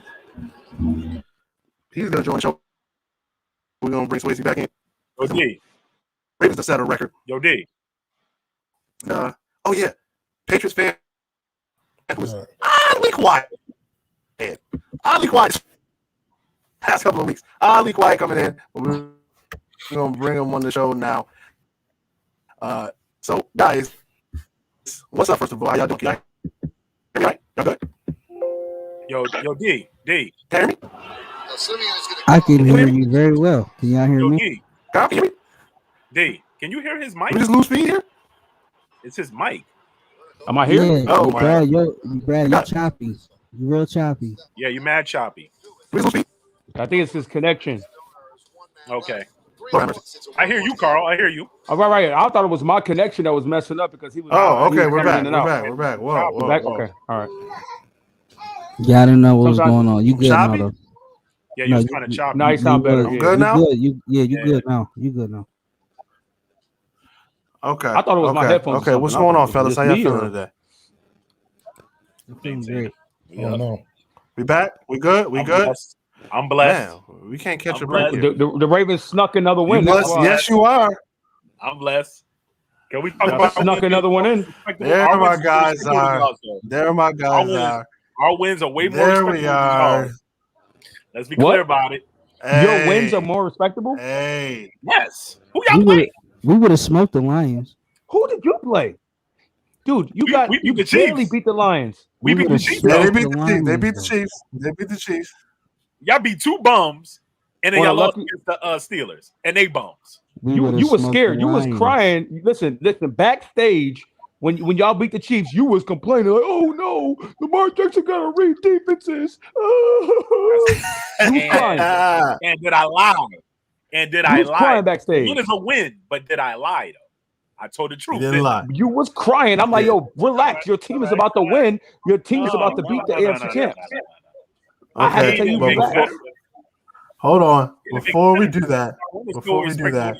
in. He's gonna join the show. We're gonna bring Swayze back in. Yo, D. Ravens to set a record. Yo, D. Oh yeah, Patriots fan was oddly quiet. Oddly quiet. Past couple of weeks, oddly quiet coming in. We're gonna bring him on the show now. So guys, what's up? First of all, how y'all doing? Y'all right? Y'all good? Yo, D. D. Can you hear me? I can hear you very well. Can y'all hear Yo, me? D. Kyle, can you hear me? D. Can you hear his mic? We just lose speed here. It's his mic. Am I here? Yeah, Oh, Brad, you're choppy. You're real choppy. Yeah, you mad choppy. We just lose speed. I think it's his connection. Okay. Lord have mercy. I hear you, Carl. I hear you. All right. I thought it was my connection that was messing up because he was. Oh, he okay, was we're coming back. in and We're out. back. We're back. Whoa, We're whoa, back? whoa. Okay. All right. Yeah, I didn't know what was Sometimes- going on. You good Choppy? now, though? Yeah, No, you was kind of choppy. Now you sound better. I'm Yeah. good now? You good now. You good now. Okay. I thought it was my headphones or Okay, what's something. going on, Is fellas? this How y'all me feeling or- today? I'm feeling great. Yeah. We back? We good? We I'm good? blessed. I'm blessed. Man, we can't catch I'm a break blessed. here. The Ravens snuck another You win. That's blessed? why. Yes, you are. I'm blessed. Can we talk Y'all about snuck another one in. There Our my wins guys respectable are. results, though. There my guys wins. are. Our wins are way more There respectable we than are. y'all's. Let's be What? clear about it. Your wins Hey, are more respectable. Hey. Yes. Who y'all playing? We would have smoked the Lions. Who did you play, dude? You We beat the barely Chiefs. beat the Lions. We beat the would've Chiefs. Yeah, they smoked beat the Chiefs. They beat the Lions, Chiefs. They beat the Chiefs. Y'all beat two bums, and then On a y'all lost lucky- against the Steelers, and they bums. We You would've were smoked scared. the You was Lions. crying. Listen. Backstage when y'all beat the Chiefs, you was complaining like, "Oh no, Lamar Jackson got to read defenses." You was crying. Ah, And did I lie? And did You I was lie? crying A backstage. win is a win, but did I lie though? I told the you truth. didn't didn't I? lie. You was crying. I'm like, Yeah. yo, relax. Your team is about to win. Your team is about to beat the AFC champs. I had to Okay, tell you but relax. before, hold on. Before we do that, before we do that,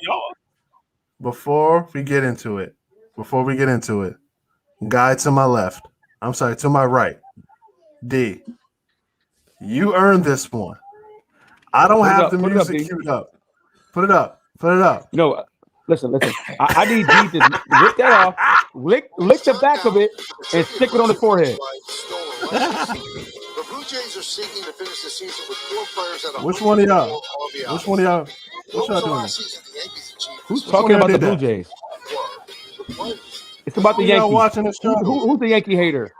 before we get into it, guy to my left, I'm sorry, to my right, D, you earned this one. I don't Put it have up, the put it up, music D. queued up. Put it up. Put it up. No, listen. I need D to rip that off, lick the back of it, and stick it on the forehead. The Blue Jays are seeking to finish the season with 4 players at Which one of y'all? 104 RBIs. Which one of y'all? What y'all doing? Last season, the Yankees achieved Who's Which talking one about the did Blue that? Jays? the players. It's about the Y'all Yankees. watching this show? Who's the Yankee hater?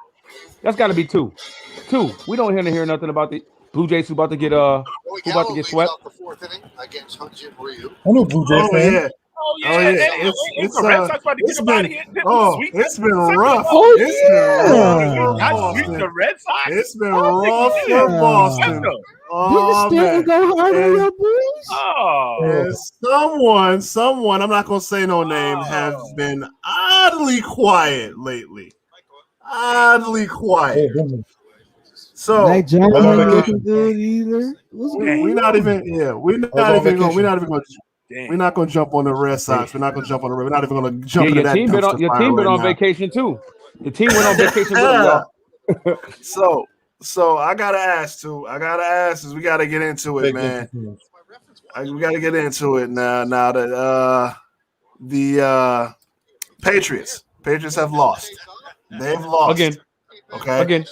That's got to be two. We don't hear nothing about the Blue Jays who about to get Roy who about Gallo to get leads swept. out the 4th inning against Hyun-Jin Ryu. I'm a Blue Jays Oh fan. yeah. Oh yeah, Oh, yeah. It's the Red Sox about to it's get about been- here. It's been rough. Oh, It's yeah. been rough. Y'all sweep the Red Sox. It's been Oh, rough yeah. for Boston. Let's go. Oh you man. still go hard on And- your boys? Oh, And someone, I'm not gonna say no name, has been oddly quiet lately. Oddly quiet. So Mike Jones Well, ain't vacation. looking good either. What's going we're on? not even. Yeah, we're was not on even going. vacation. damn. We're not going to jump on the Red Sox. We're not going to jump on the. We're not even going to jump Yeah, into your that team been on dumpster fire right on now. vacation too. Your team went on vacation with them, y'all. So I gotta ask, is we gotta get into it, man. We gotta get into it now. Now that the Patriots have lost. They've lost Again. Okay. Again.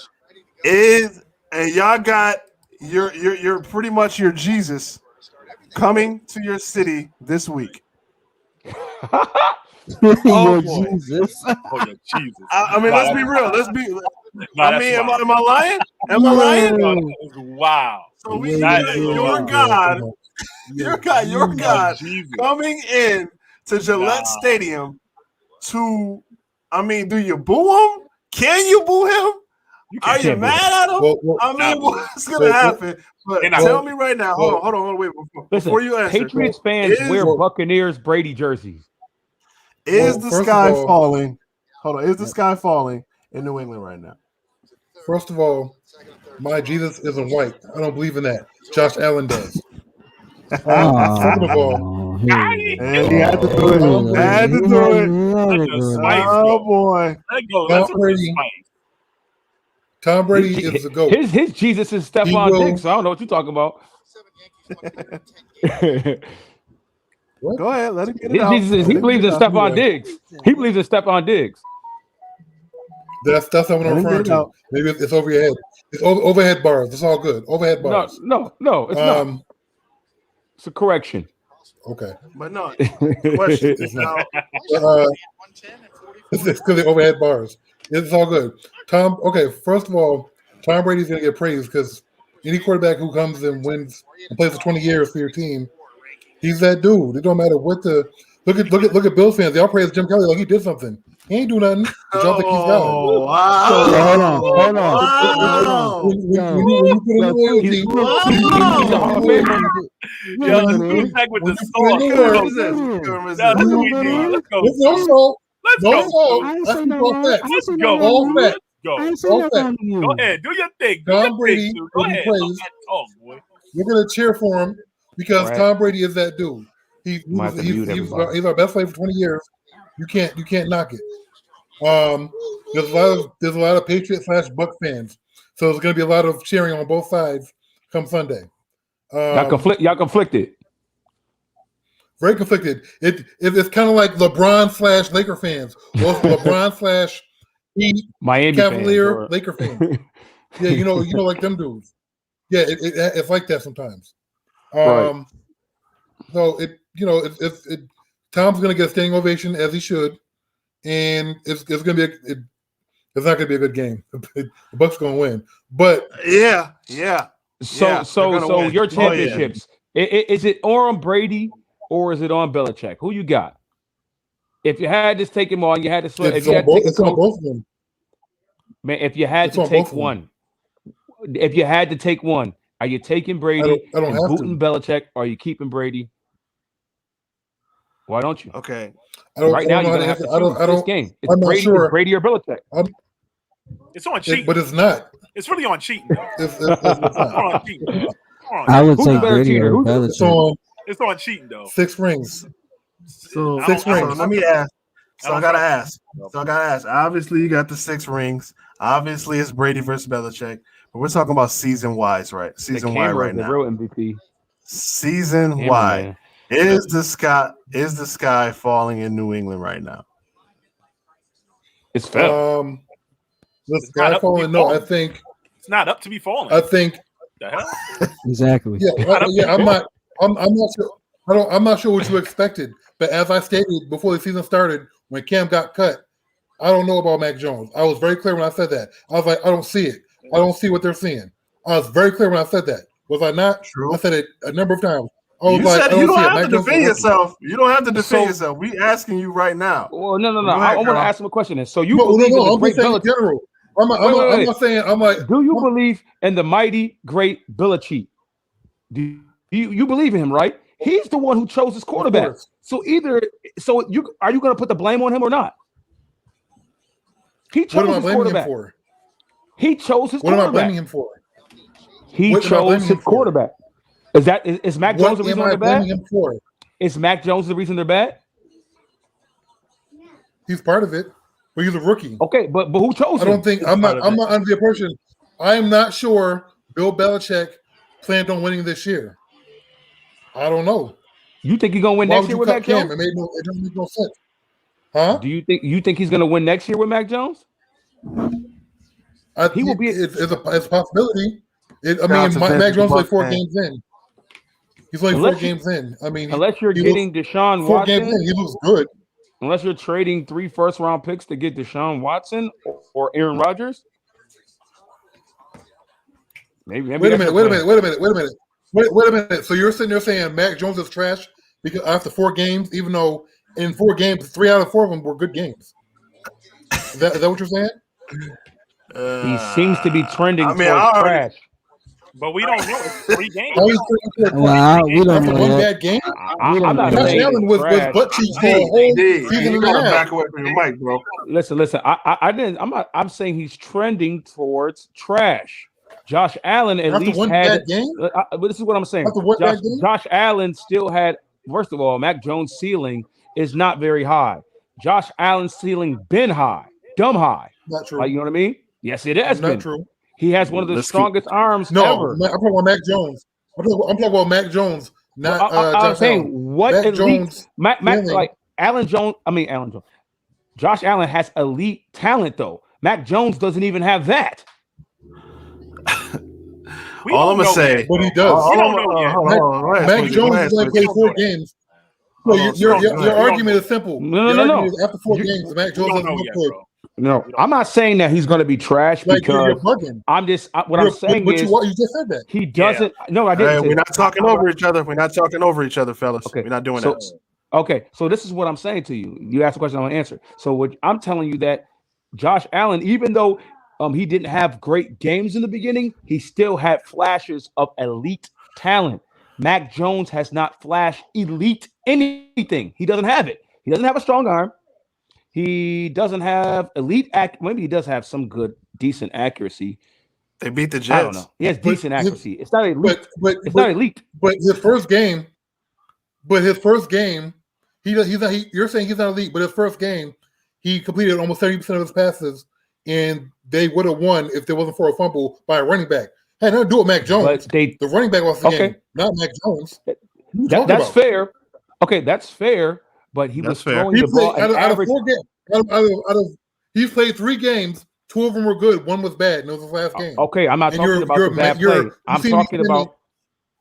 And y'all got your pretty much your Jesus coming to your city this week. Your boy. Jesus. Oh yeah, Jesus. I mean, let's be real. I mean, am wild. I lying? Am I lying? No, that is wow. So we Yeah, got yeah, your yeah. your God Jesus. coming in to Gillette Nah. Stadium to, I mean, do you boo him? Can you boo him? Are you can't boo mad at him? Well, I mean, nah. what's gonna happen? But And I- tell me right now. Hold on, wait. Listen, Before you answer, Patriots fans is- wear Buccaneers Brady jerseys. is Well, the first sky of all- falling? Hold on, is the sky falling in New England right now? First of all, My Jesus isn't white. I don't believe in that. Josh Allen does. Second of all, And he had to do it. Had to do it. Oh boy. Let go. Tom Brady is the GOAT. His Jesus is Stephon Diggs. So I don't know what you're talking about. Go ahead, let him get it His out. Jesus, he believes in Stephon Diggs. He believes in Stephon Diggs. That's not what I'm referring to. Maybe it's over your head. It's overhead bars. It's all good. Overhead bars. No, it's not. It's a correction. Okay. But no, the question is now. It's because the overhead bars. It's all good. First of all, Tom Brady's going to get praised because any quarterback who comes and wins and plays for 20 years for your team, he's that dude. It don't matter what the look at Bills fans. They all praise Jim Kelly like he did something. He ain't do nothing. The job that he's got. Oh, wow. Hold on. When you put in the loyalty, He's back with the sauce. That's what we do. Let's go. no fault. Let's No go. fault. I ain't That's say no. all facts. I ain't say Go. no. All facts. Go. I ain't say All no facts. to you. Go ahead. Do your thing. Do Tom your Brady thing, dude. Go will be ahead. praised. Talk, boy. We're gonna cheer for him because Right. Tom Brady is that dude. He's our best player for 20 years. You can't knock it. There's a lot of Patriot / Buck fans, so there's gonna be a lot of cheering on both sides come Sunday. Y'all conflicted. Very conflicted. It's kind of like LeBron / Laker fans, or LeBron / Heat, Miami Cavalier fans, or- Laker fans. Yeah, you know, like them dudes. Yeah, it's like that sometimes. Right. So Tom's gonna get a standing ovation as he should, and it's gonna be it's not gonna be a good game. The Bucks gonna win, but Yeah. So your Oh, championships, is it on Brady or is it on Belichick? Who you got? If you had to take him on, you had to select. it's on both of them. Man, if you had It's to on take both of them. one, if you had to take one, are you taking Brady I don't and have booting Belichick, or are you keeping Brady? Why don't you? Okay. Right now, you're gonna have to choose this game. It's I'm not Brady, sure. it's Brady or Belichick. It's on cheating. But it's not. It's really on cheating. It's It's not. on cheating. Come on. I would Who's take the better Brady cheater? over It's Belichick. on It's on cheating though. 6 rings. So, I don't- so let me ask. So I gotta don't- ask. Obviously, you got the 6 rings. Obviously, it's Brady versus Belichick. But we're talking about season wise, right? Season wide right the now. real MVP. Season Camera, wide. man. Is the sky falling in New England right now? It's fair. The not sky up to falling. be No, falling. I think. It's not up to be falling. I think. The hell? Exactly. Yeah. I'm not sure. I'm not sure what you expected. But as I stated before the season started, when Cam got cut, I don't know about Mac Jones. I was very clear when I said that. I was like, I don't see it. I don't see what they're seeing. I was very clear when I said that. Was I not? True. I said it a number of times. I was You like, said I you don't see it. have Mac to Jones defend is yourself. You don't have to defend So- yourself. We asking you right now. Well, no. Go ahead, I want to Carl. ask him a question. Then. So you No, believe in the I'm great just saying in Belichick? general. I'm Wait. not saying. I'm like. Do you believe in the mighty great Belichick? Do you believe in him? Right? He's the one who chose his quarterback. course. So are you going to put the blame on him or not? He What chose am I his blaming him quarterback. for? He chose his What am I quarterback. blaming him for? He What am I chose blaming his him for? quarterback. Is Mac Jones the What reason am I they're blaming bad? him for? Is Mac Jones the reason they're bad? He's part of it, but he's a rookie. Okay, but who chose I him? don't think I'm not under the impression. I am not sure Bill Belichick planned on winning this year. I don't know. You think he's gonna win Why next would year you with cut Mac Cam? Jones? It doesn't make no sense. Huh? Do you think he's gonna win next year with Mac Jones? He will be. It's a possibility. Shout out to Mac Vince, Jones the only Bucs 4 fan. games in. He's only Unless 4 you- games in. I mean, Unless you're he getting looks- Deshaun 4 games in, Watson, he looks good. unless you're trading 3 first-round picks to get Deshaun Watson or Aaron Rodgers, maybe. Wait a that's minute. your Wait a minute. So you're sitting there saying Mac Jones is trash because after 4 games, even though in 4 games, 3 out of 4 of them were good games. Is that what you're saying? He seems to be trending I mean, towards I already- trash. But we don't know. It's 3 games. How he's turning towards Well, we don't after know 1 that. bad game? I'm not Josh saying Allen it's was trash. butt cheeks for a whole season You and a gotta half. back away from your mic, bro. Listen. I didn't. I'm not. I'm saying he's trending towards trash. Josh Allen at After least one had. bad game? But this is what I'm saying. After one bad game? Josh Allen still had. First of all, Mac Jones' ceiling is not very high. Josh Allen's ceiling been high, dumb high. Not true. Like, you know what I mean? Yes, it has Not been. true. He has one of the strongest arms No, ever. I'm talking about Mac Jones. I'm talking about Mac Jones, not I'm Josh saying Allen. what Mac elite Jones, Mac ceiling- like Alan Jones. Josh Allen has elite talent though. Mac Jones doesn't even have that. All I'm gonna say, But he does. Mac Jones has only played 4 games. So your argument is simple. No. After 4 games, Mac Jones doesn't look good. No, I'm not saying that he's going to be trash Like you're because bugging. I'm just what I'm saying But is you just said that. he doesn't. No, I didn't. Hey, say we're that. not talking over each other. We're not talking over each other, fellas. Okay, We're not doing so, that. Okay, so this is what I'm saying to you. You asked a question, I want to answer. So what I'm telling you that Josh Allen, even though he didn't have great games in the beginning, he still had flashes of elite talent. Mac Jones has not flashed elite anything. He doesn't have it. He doesn't have a strong arm. He doesn't have elite maybe he does have some good, decent accuracy. They beat the Jets. I don't know. He has decent accuracy. It's not elite. It's not elite. But his first game, you're saying he's not elite, but his first game, he completed almost 70% of his passes, and they would have won if there wasn't for a fumble by a running back. Had nothing to do with Mac Jones. But the running back lost the game, not Mac Jones. That's fair. Okay, that's fair. But he was throwing the ball at average. He's played 3 games. 2 of them were good. 1 was bad. And it was his last game. Okay, I'm not talking about the bad play. I'm talking about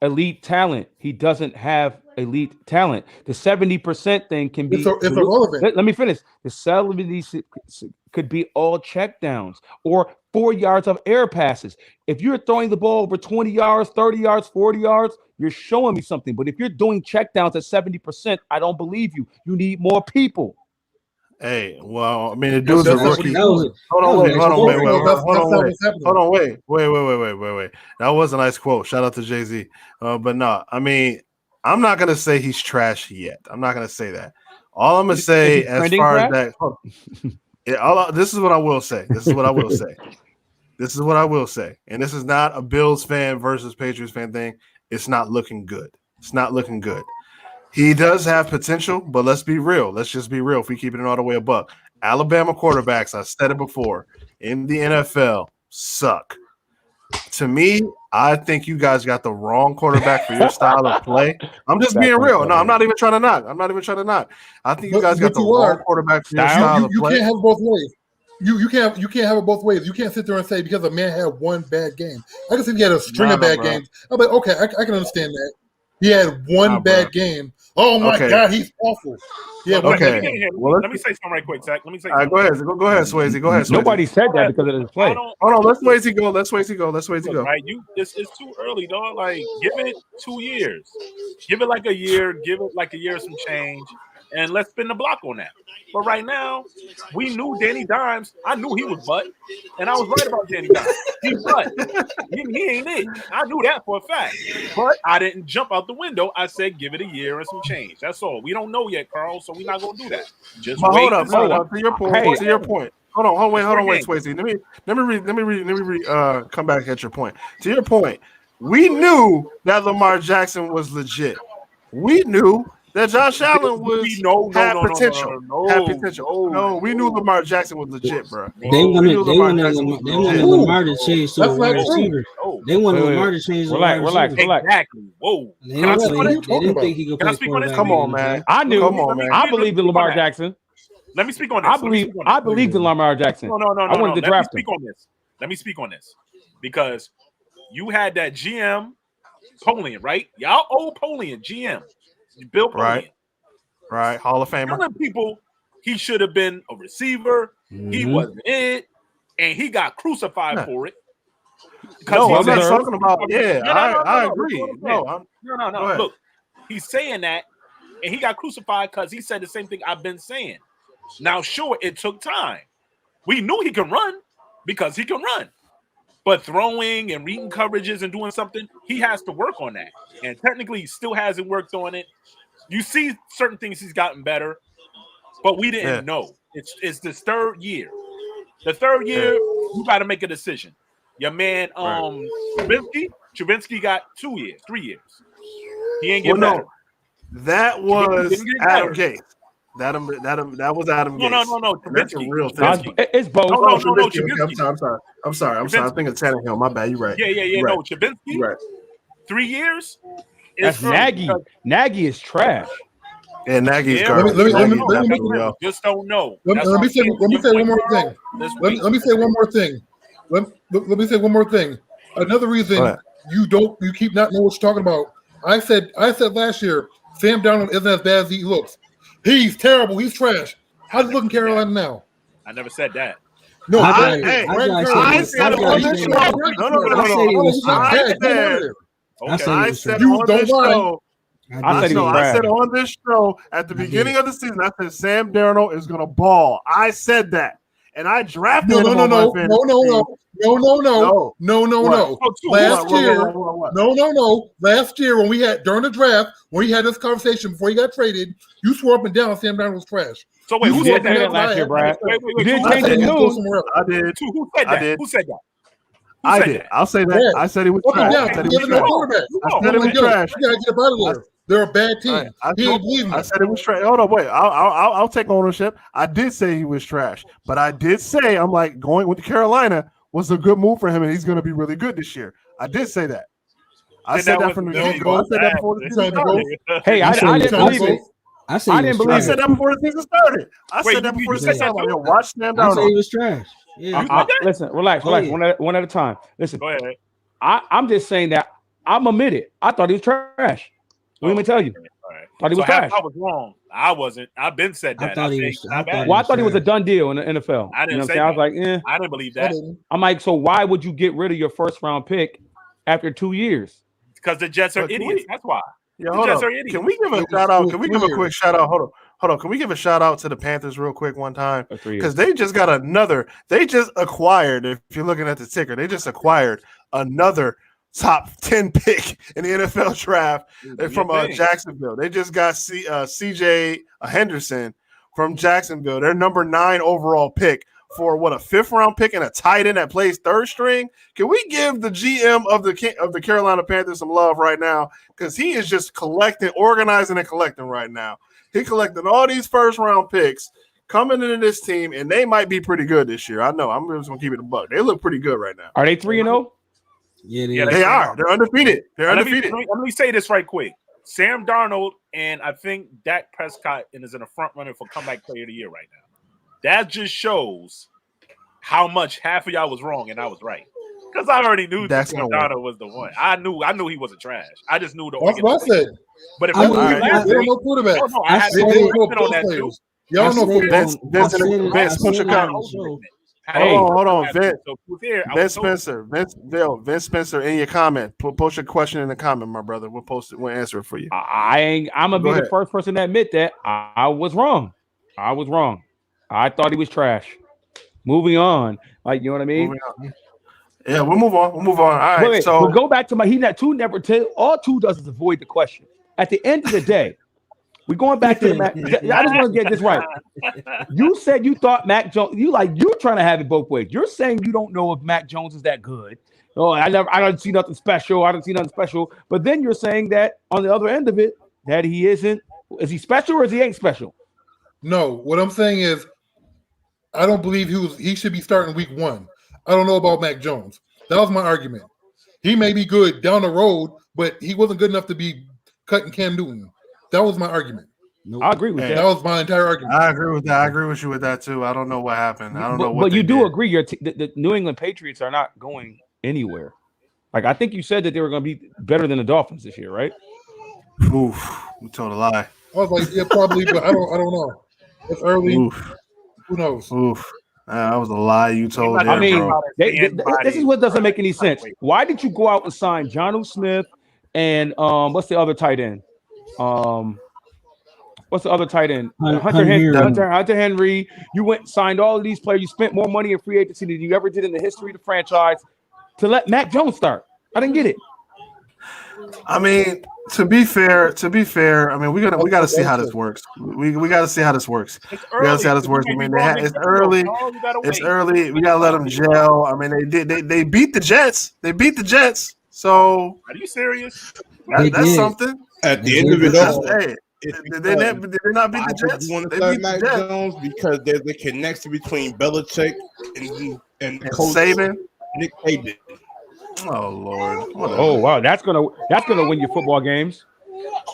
elite talent. He doesn't have elite talent. The 70% thing can be it's irrelevant. Let me finish. The 70 could be all check downs or 4 yards of air passes. If you're throwing the ball over 20 yards, 30 yards, 40 yards, you're showing me something. But if you're doing check downs at 70%, I don't believe you. You need more people. Hey, well, I mean, the dude's a rookie. Hold on, wait. That was a nice quote. Shout out to Jay-Z. But no, I mean, I'm not gonna say he's trash yet. I'm not gonna say that. All I'm gonna say as far as that, this is what I will say. And this is not a Bills fan versus Patriots fan thing. It's not looking good. He does have potential, but let's be real. Let's just be real. If we keep it all the way a buck, Alabama quarterbacks, I said it before, in the NFL suck. To me, I think you guys got the wrong quarterback for your style of play. I'm just being real. No, I'm not even trying to knock. I think you guys got the wrong quarterback for your style of play. You can't have it both ways. You can't have it both ways. You can't sit there and say because a man had 1 bad game. I can see he had a string of bad games. I'm like, okay, I can understand that. He had 1 bad game. Oh my God, he's awful. Yeah. Okay. Let me say something right quick, Zach. Let me say. Go ahead, Swayze. Go ahead. Swayze. Nobody said that because of his play. Hold on. Let's Swayze go. Right, it's too early, dog. Like, give it 2 years. Give it like a year. Give it like a year some change, and let's spin the block on that. But right now, we knew Danny Dimes. I knew he was butt, and I was right about Danny Dimes. He's butt. He ain't it. I knew that for a fact. But I didn't jump out the window. I said, give it a year and some change. That's all. We don't know yet, Carl, so we're not gonna do that. Just wait. Hold up. To your point. Hold on, wait, Swayze. Let me come back at your point. To your point, we knew that Lamar Jackson was legit. We knew that Josh Allen had potential. No, we knew Lamar Jackson was legit, bro. They wanted Lamar to change to a wide receiver. They wanted Lamar to change to a wide receiver. Exactly. Whoa. They didn't think he could play quarterback. Come on, man. I knew. I believed in Lamar Jackson. Let me speak on this. I believed in Lamar Jackson. No. I wanted to draft him. Let me speak on this because you had that GM Polian, right? Y'all owe Polian GM. Bill Polian. Right. Hall of Famer. Telling people he should have been a receiver. Mm-hmm. He wasn't it, and he got crucified for it. No, I'm not talking about. Yeah, I agree. No. Look, he's saying that, and he got crucified because he said the same thing I've been saying. Now, sure, it took time. We knew he can run because he can run. But throwing and reading coverages and doing something, he has to work on that. And technically, he still hasn't worked on it. You see certain things he's gotten better, but we didn't know. It's this 3rd year. The 3rd year, you got to make a decision. Your man, Trubinsky got 2 years, 3 years. He ain't getting better. That was Adam Gase. That was Adam Gase. No. That's a real thing. It's both. No. Trubisky. I'm sorry. I'm thinking of Tannehill. My bad. You're right. Yeah. No, Trubinsky. Right. 3 years. That's Nagy. Nagy is trash. Yeah, Nagy's garbage. Just don't know. Let me say one more thing. Let me say one more thing. Let me say one more thing. Another reason you keep not knowing what you're talking about. I said last year, Sam Darnold isn't as bad as he looks. He's terrible. He's trash. How's he looking Carolina now? I never said that. No, I said on this show at the beginning of the season, I said Sam Darnold is going to ball. I said that. And I drafted him. No. Last year, when we had during the draft, when we had this conversation before he got traded, you swore up and down Sam Darnold was trash. So wait, who said that last year, Brad? You did change the news. I did. Who said that? Who said that? I did. I'll say that. Yeah. I said he was trash. I said he was trash. You gotta get up out of there. They're a bad team. I said it was trash. Hold on, wait. I'll take ownership. I did say he was trash, but I did say I'm like going with Carolina was a good move for him, and he's going to be really good this year. I did say that. I said that from the get-go. I said that before the season started. Hey, I didn't believe it. I said that before the season started. I said that before the season started. Watch Sam Darnold. I said he was trash. Yeah. Listen, relax. One at a time. Listen, go ahead. I'm just saying that I'm admitted. I thought he was trash. Let me tell you. Right. Thought he was trash. I was wrong. I wasn't. I've been said that. I thought he was a done deal in the NFL. I didn't say that. I was like, I didn't believe that. I'm like, so why would you get rid of your first round pick after 2 years? Because the Jets are idiots. That's why. Yeah, hold on. Can we give a shout out? Can we give a quick shout out? Hold on. Can we give a shout out to the Panthers real quick one time? Because they just got another. They just acquired. If you're looking at the ticker, they just acquired another top 10 pick in the NFL draft from Jacksonville. They just got CJ Henderson from Jacksonville. Their number 9 overall pick for a 5th round pick and a tight end that plays third string. Can we give the GM of the Carolina Panthers some love right now? Because he is just organizing and collecting right now. He collected all these first round picks coming into this team, and they might be pretty good this year. I know. I'm just gonna keep it a buck. They look pretty good right now. Are they 3-0? Yeah, they are. They're undefeated. Let me say this right quick. Sam Darnold and I think Dak Prescott is in the front runner for comeback player of the year right now. That just shows how much half of y'all was wrong and I was right. Because I already knew Sam Darnold was the one. I knew he wasn't trash. I just knew the. That's what I said. But if they don't know quarterback, I had to on that too. Y'all know Vince, push your comment. Hold on, Vince Spencer, in your comment, post your question in the comment, my brother. We'll answer it for you. I'm gonna be the first person to admit that I was wrong. I thought he was trash. Moving on, like you know what I mean. Yeah, we'll move on. All right, so we'll go back to all two does is avoid the question. At the end of the day, we're going back to the Mac. I just want to get this right. You said you thought Mac Jones. You're trying to have it both ways. You're saying you don't know if Mac Jones is that good. Oh, I don't see nothing special. But then you're saying that on the other end of it, that he isn't. Is he special or is he ain't special? No, what I'm saying is, I don't believe he should be starting week 1. I don't know about Mac Jones. That was my argument. He may be good down the road, but he wasn't good enough to be cutting Cam Newton. That was my argument. Nope. I agree with that. That was my entire argument. I agree with that. I agree with you with that too. I don't know what happened. I don't know what. But you do agree the New England Patriots are not going anywhere. Like I think you said that they were going to be better than the Dolphins this year, right? Oof, you told a lie. I was like, yeah, probably, but I don't know. It's early. Oof. Who knows? Oof. That was a lie you told. I mean, this is what doesn't make any sense. Why did you go out and sign Jonnu Smith and what's the other tight end? What's the other tight end? Hunter Henry. You went and signed all of these players. You spent more money in free agency than you ever did in the history of the franchise to let Mac Jones start. I didn't get it. I mean, to be fair, I mean, we gotta see how this works. We gotta see how this works. We gotta see how this works. I mean, it's early. It's early. We gotta let them gel. I mean, they beat the Jets. They beat the Jets. So are you serious? That's something. At the end of it all, hey, did they not beat the Jets? You want to start Mac Jones because there's a connection between Belichick and Coach Saban, Nick Saban. Oh Lord! Oh wow, that's gonna win your football games.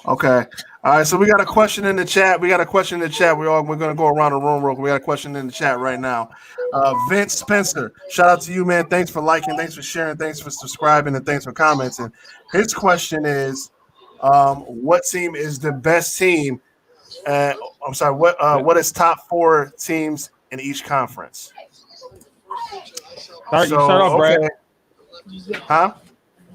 Okay, all right. So we got a question in the chat. We're gonna go around the room real quick. We got a question in the chat right now. Vince Spencer, shout out to you, man. Thanks for liking, thanks for sharing, thanks for subscribing, and thanks for commenting. His question is, what team is the best team? I'm sorry. What is top 4 teams in each conference? You start off, Brad. Huh?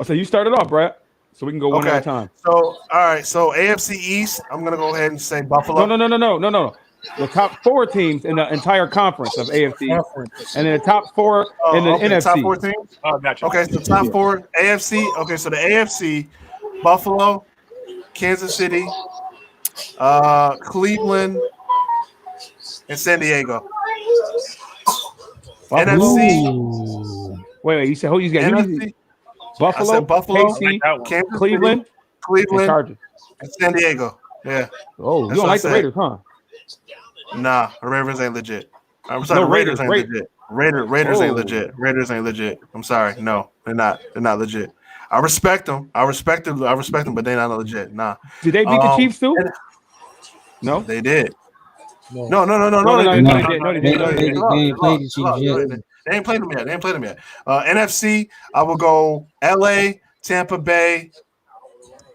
So you started off, Brad. So we can go one at a time. So all right. So AFC East, I'm gonna go ahead and say Buffalo. No. The top 4 teams in the entire conference of AFC, and then the top 4 in the NFC. Top 4 teams. Oh, gotcha. Okay, so top 4 AFC. Okay, so the AFC: Buffalo, Kansas City, Cleveland, and San Diego. NFC. Wait. You said who you got? NFC. Buffalo, I said Buffalo, KC, Kansas Cleveland, and Chargers, and San Diego. Yeah. Oh, you don't like the Raiders, huh? Nah, the Raiders ain't legit. I'm sorry, the Raiders ain't legit. Raiders ain't legit. Raiders ain't legit. I'm sorry. No, they're not. They're not legit. I respect them. I respect them, but they're not legit. Nah. Did they beat the Chiefs too? No, they did. No. They didn't. They ain't played them yet. NFC, I will go LA, Tampa Bay,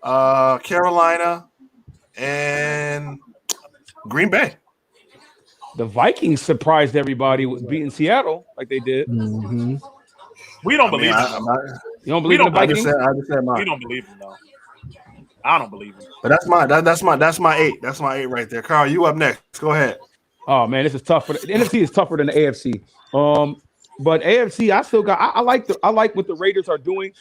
Carolina, and Green Bay. The Vikings surprised everybody with beating Seattle like they did. Mm-hmm. We don't believe it. You don't believe in the Vikings? I just said mine. We don't believe him, though. I don't believe him. But that's my 8. That's my 8 right there. Carl, you up next. Go ahead. Oh man, this is tough. The NFC is tougher than the AFC. But AFC, I still got. I like what the Raiders are doing.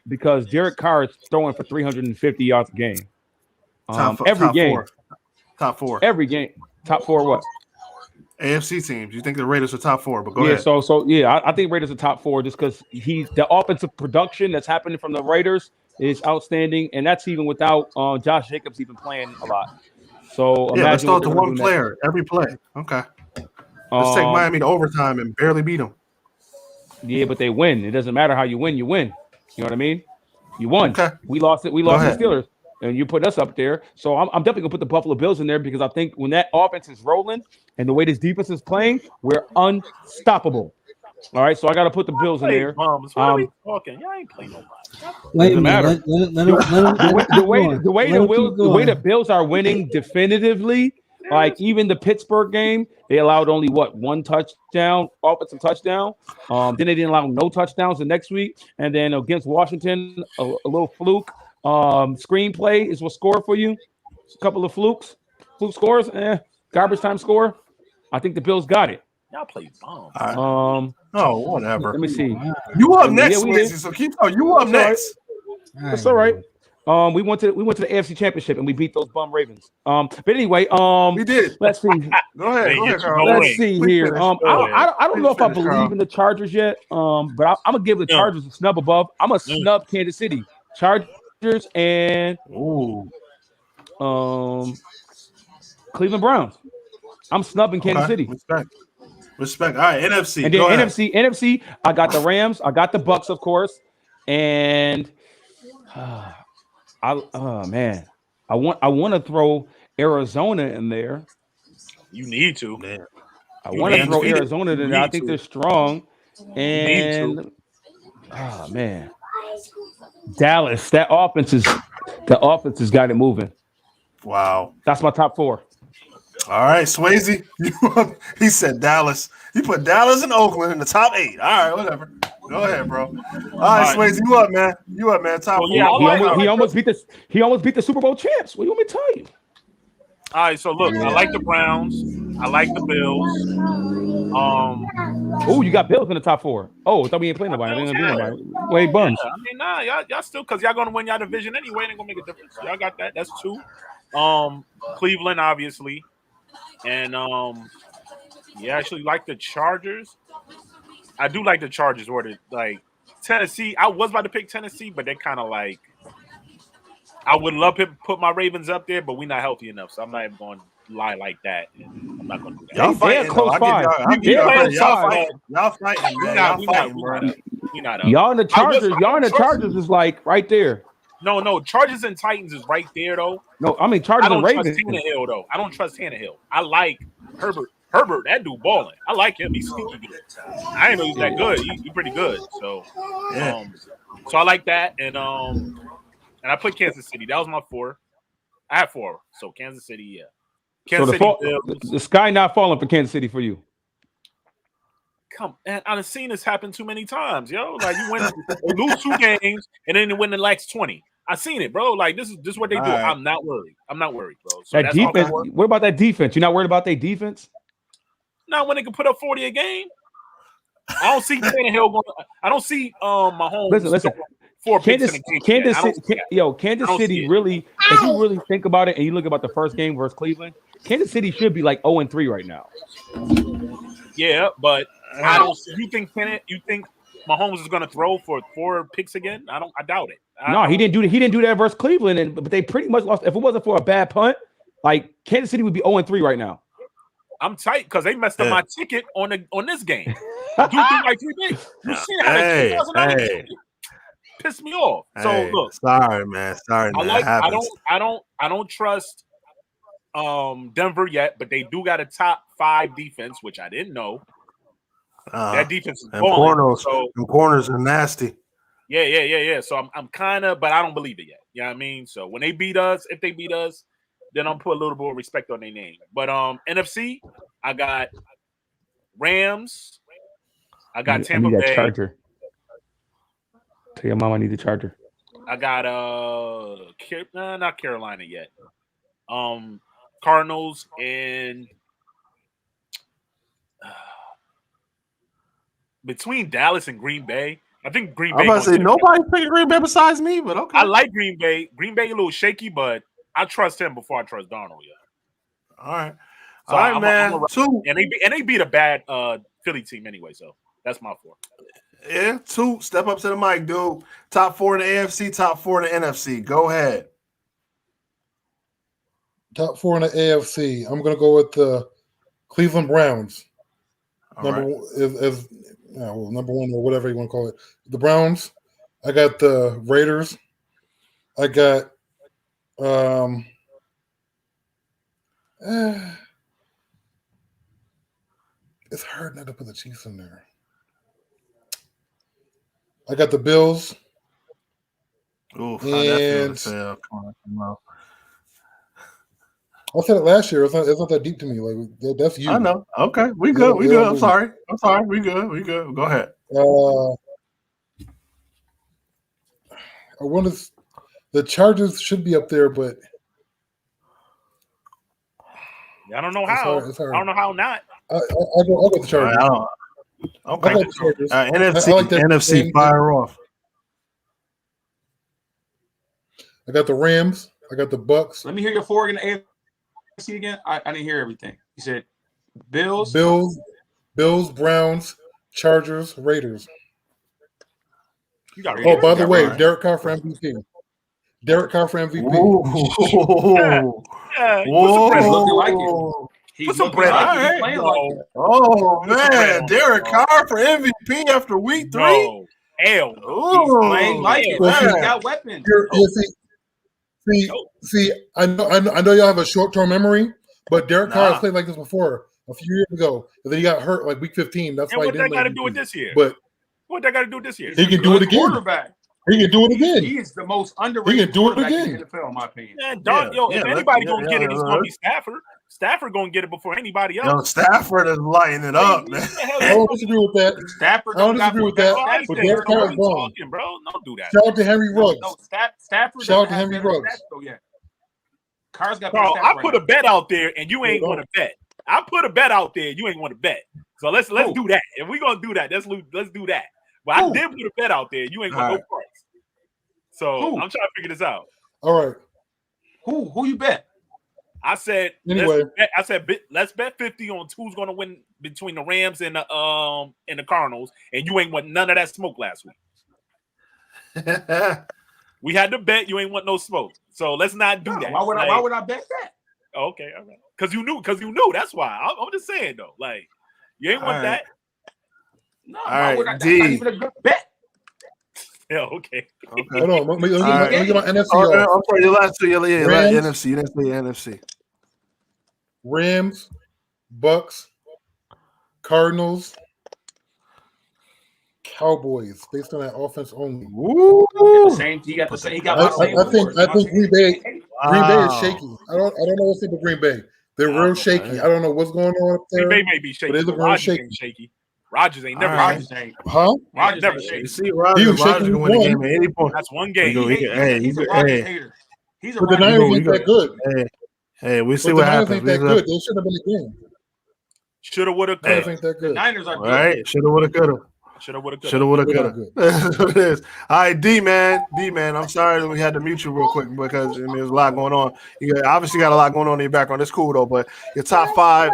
Because Derek Carr is throwing for 350 yards a game. Every game. Top 4. Every game. Top 4 what? AFC teams. You think the Raiders are top 4? But go ahead. I think Raiders are top 4 just because the offensive production that's happening from the Raiders is outstanding, and that's even without Josh Jacobs even playing a lot. So let's throw it to one player every play. Okay. Let's take Miami to overtime and barely beat them. Yeah, but they win. It doesn't matter how you win. You win. You know what I mean? You won. Okay. We lost it. We lost the Steelers, and you put us up there. So I'm definitely gonna put the Buffalo Bills in there because I think when that offense is rolling and the way this defense is playing, we're unstoppable. All right, so I got to put the Bills in there. What are we talking? Y'all ain't playing nobody. Wait a minute. The way the Bills are winning definitively, like even the Pittsburgh game, they allowed only one touchdown, offensive touchdown. Then they didn't allow no touchdowns the next week, and then against Washington, a little fluke. Screenplay is what scored for you. A couple of fluke scores, garbage time score. I think the Bills got it. Y'all play bomb. Whatever. Let me see. You up next, Swayze, so keep going. You up next. That's all right. We went to the AFC Championship and we beat those bum Ravens. But anyway, we did. Let's see. Go ahead, Carl. Let's see here. I don't know if I believe in the Chargers yet. But I'm gonna give the Chargers a snub above. I'm gonna snub Kansas City Chargers and Cleveland Browns. I'm snubbing Kansas City. Respect. All right, NFC. And then NFC. I got the Rams. I got the Bucks, of course, and I want to throw Arizona in there. You need to, man. I want to throw Arizona in there. I think they're strong, and man, Dallas. The offense has got it moving. Wow, that's my top 4. All right, Swayze. He said Dallas. You put Dallas and Oakland in the top 8. All right, whatever. Go ahead, bro. All right, Swayze, you up, man. Top 4. Yeah, he almost beat the Super Bowl champs. What do you want me to tell you? All right, so look, I like the Browns. I like the Bills. Oh, you got Bills in the top 4. Oh, I thought we ain't playing nobody. Wait, bums. Yeah, I mean, nah, y'all still because y'all gonna win y'all division anyway. It ain't gonna make a difference. Y'all got that. That's 2. Cleveland, obviously, and yeah, actually like the Chargers. I do like the Chargers or the Tennessee. I was about to pick Tennessee, but they kind of like. I would love to put my Ravens up there, but we're not healthy enough, so I'm not even going to lie like that. I'm not going to do that. Y'all fighting, close five. Y'all fighting, man. We're not up. Y'all in the Chargers. Y'all in the Chargers is like right there. No. Chargers and Titans is right there, though. No, I mean Chargers and Ravens. I don't trust Tannehill, though. I don't trust Tannehill. I like Herbert. Herbert, that dude balling. I like him. He's sneaky good. I didn't know he's that good. He's pretty good. So, so I like that, and I put Kansas City. That was my 4. I had 4. So Kansas City, yeah. Kansas City. The sky not falling for Kansas City for you. Come, man, I've seen this happen too many times, yo. Like you lose 2 games and then you win the next 20. I've seen it, bro. Like this is what they do. Right. I'm not worried, bro. So that defense. What about that defense? You're not worried about their defense? Not when they can put up 40 a game. I don't see Tannehill going. I don't see Mahomes. Listen. 4 Kansas City really, if you really think about it and you look about the first game versus Cleveland, Kansas City should be like 0-3 right now. Yeah, but I don't. You think Mahomes is going to throw for 4 picks again? I doubt it. He didn't do that. He didn't do that versus Cleveland, but they pretty much lost. If it wasn't for a bad punt, like Kansas City would be 0-3 right now. I'm tight because they messed up my ticket on this game. Dude threw like 3 picks. You see how that pissed me off. So look, sorry, man. Sorry, man. I don't trust Denver yet, but they do got a top 5 defense, which I didn't know. That defense is balling. Corners are nasty. Yeah. So I'm kind of, but I don't believe it yet. You know what I mean? So when they beat us, if they beat us, then I'll put a little bit of respect on their name. But NFC, I got Rams. I got Tampa Bay. Charger. Tell your mom I need the Charger. I got not Carolina yet. Cardinals and between Dallas and Green Bay. I think Green Bay. I'm about to say nobody's picking Green Bay besides me, but okay. I like Green Bay. Green Bay a little shaky, but I trust him before I trust Darnold. Yeah. All right. So all right, man. 2. And they beat a bad Philly team anyway, so that's my 4. Yeah, 2. Step up to the mic, dude. Top 4 in the AFC, top 4 in the NFC. Go ahead. Top 4 in the AFC. I'm going to go with the Cleveland Browns. Number 1 or whatever you want to call it. The Browns. I got the Raiders. I got it's hard not to put the Chiefs in there. I got the Bills. Oof, and I said it last year. It's not that deep to me. Like that's you. I know. Okay, we good. We good. I'm sorry. We good. Go ahead. I want to. The Chargers should be up there, but I don't know how. It's hard. I don't know how not. I'll go with the Chargers. Okay. NFC, like NFC, fire off. I got the Rams. I got the Bucks. Let me hear your 4 in the AFC again. I didn't hear everything. You said Bills, Browns, Chargers, Raiders. By the way, Derek Carr for MVP. Derek Carr for MVP. Put some bread on it. Oh, man. Derek Carr for MVP after week 3? No. Hell. He's playing like it. He's got weapons. See, I know y'all have a short-term memory, but Derek Carr has played like this before a few years ago, and then he got hurt like week 15. That's why he didn't. What that got to do with this year? But what that got to do with this year? He can do it again. Quarterback. He can do it again. He is the most underrated. He can do it again. In the NFL, in my opinion. If anybody gonna get it, it's gonna be Stafford. Stafford gonna get it before anybody else. Yo, Stafford is lighting it up, man. I don't disagree with that. Stafford. I don't disagree with that. But Derek Carr is wrong, bro. Don't do that. Shout out to Henry Ruggs. No, Stafford. Shout out to Henry Ruggs. Carr's got. Bro, I put a bet out there, and you ain't want to bet. I put a bet out there, you ain't want to bet. So let's do that. If we're gonna do that, let's do that. But I did put a bet out there. You ain't gonna go first. So I'm trying to figure this out. All right. Who you bet? I said anyway. Let's bet 50 on who's gonna win between the Rams and the Cardinals, and you ain't want none of that smoke last week. We had to bet. You ain't want no smoke. So let's not do that. Why would I bet that? Okay, all right. Because you knew. That's why. I'm just saying though. Like you ain't want that. No, why would I? That's not even a good bet. Yeah, okay. Hold on. Let me get my NFC off. I'm sorry, your last two. Yeah, NFC. You didn't say NFC. Rams, Bucks, Cardinals, Cowboys. Based on that offense only. He got the same. I think Green Bay is shaky. I don't know what's in Green Bay. They're real shaky. I don't know what's going on up there. Green Bay may be shaky. But they're real shaky. Rodgers ain't never. Rodgers ain't. Huh? Rodgers never shaky. You see, Rodgers can win a game at any point. That's one game. He's a Rodgers hater. He's a but the Niners ain't that good. Hey, we see what happens. They shouldn't have been a game. Shoulda, woulda, coulda. Ain't that good. The Niners are good. Right? Shoulda, woulda, coulda. Shoulda, woulda, coulda. That's what it is. All right, D-man. I'm sorry that we had to mute you real quick because there's a lot going on. You obviously got a lot going on in your background. It's cool, though, but your top 4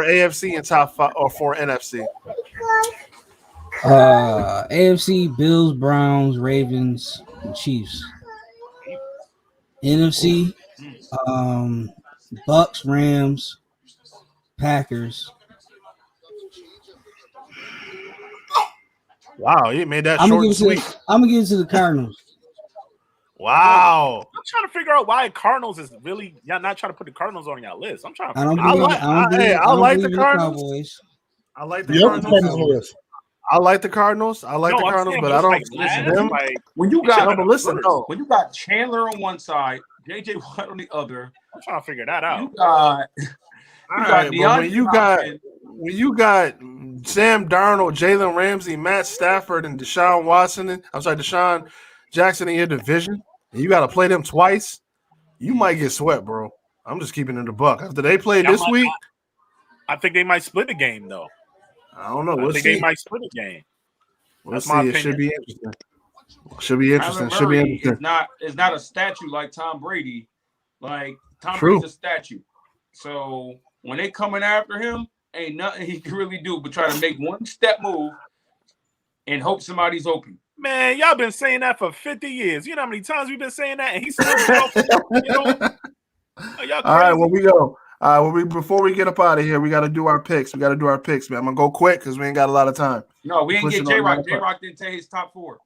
AFC and top 4 NFC. AFC, Bills, Browns, Ravens, and Chiefs. NFC, Bucks, Rams, Packers. Wow, you made that short and sweet. I'm gonna give it to the Cardinals. Wow. I'm trying to figure out why Cardinals is really y'all not trying to put the Cardinals on y'all list. I'm trying to I like the Cardinals. I like the Cardinals. I like the Cardinals. But I don't listen them. When you got Chandler on one side, JJ Watt on the other. I'm trying to figure that out. When you got Sam Darnold, Jalen Ramsey, Matt Stafford, and Deshaun Jackson in your division, and you got to play them twice, you might get swept, bro. I'm just keeping it a buck. After they play this week, I think they might split the game, though. I don't know. I think they might split the game. That's my opinion. It should be interesting. It's not a statue like Tom Brady. Like Tom Brady's a statue. So when they coming after him, ain't nothing he can really do but try to make one step move and hope somebody's open. Man, y'all been saying that for 50 years. You know how many times we've been saying that, and he's still All right, well, we go. Before we get up out of here, we got to do our picks. Man. I'm gonna go quick because we ain't got a lot of time. No, we ain't get J-Rock. J-Rock didn't tell his top 4.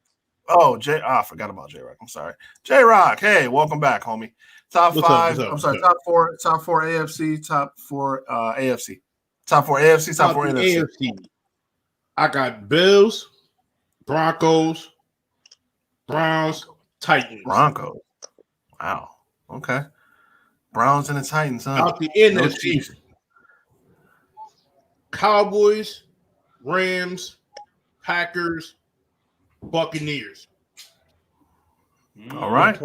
Oh, I forgot about J-Rock. I'm sorry. J-Rock, hey, welcome back, homie. Top 5. I'm sorry. Top 4 AFC. Top 4 AFC. Top 4 AFC. Top 4 NFC. AFC. I got Bills, Broncos, Browns, Titans. Broncos. Wow. Okay. Browns and the Titans, huh? Out the NFC. Cowboys, Rams, Packers, Buccaneers. All right.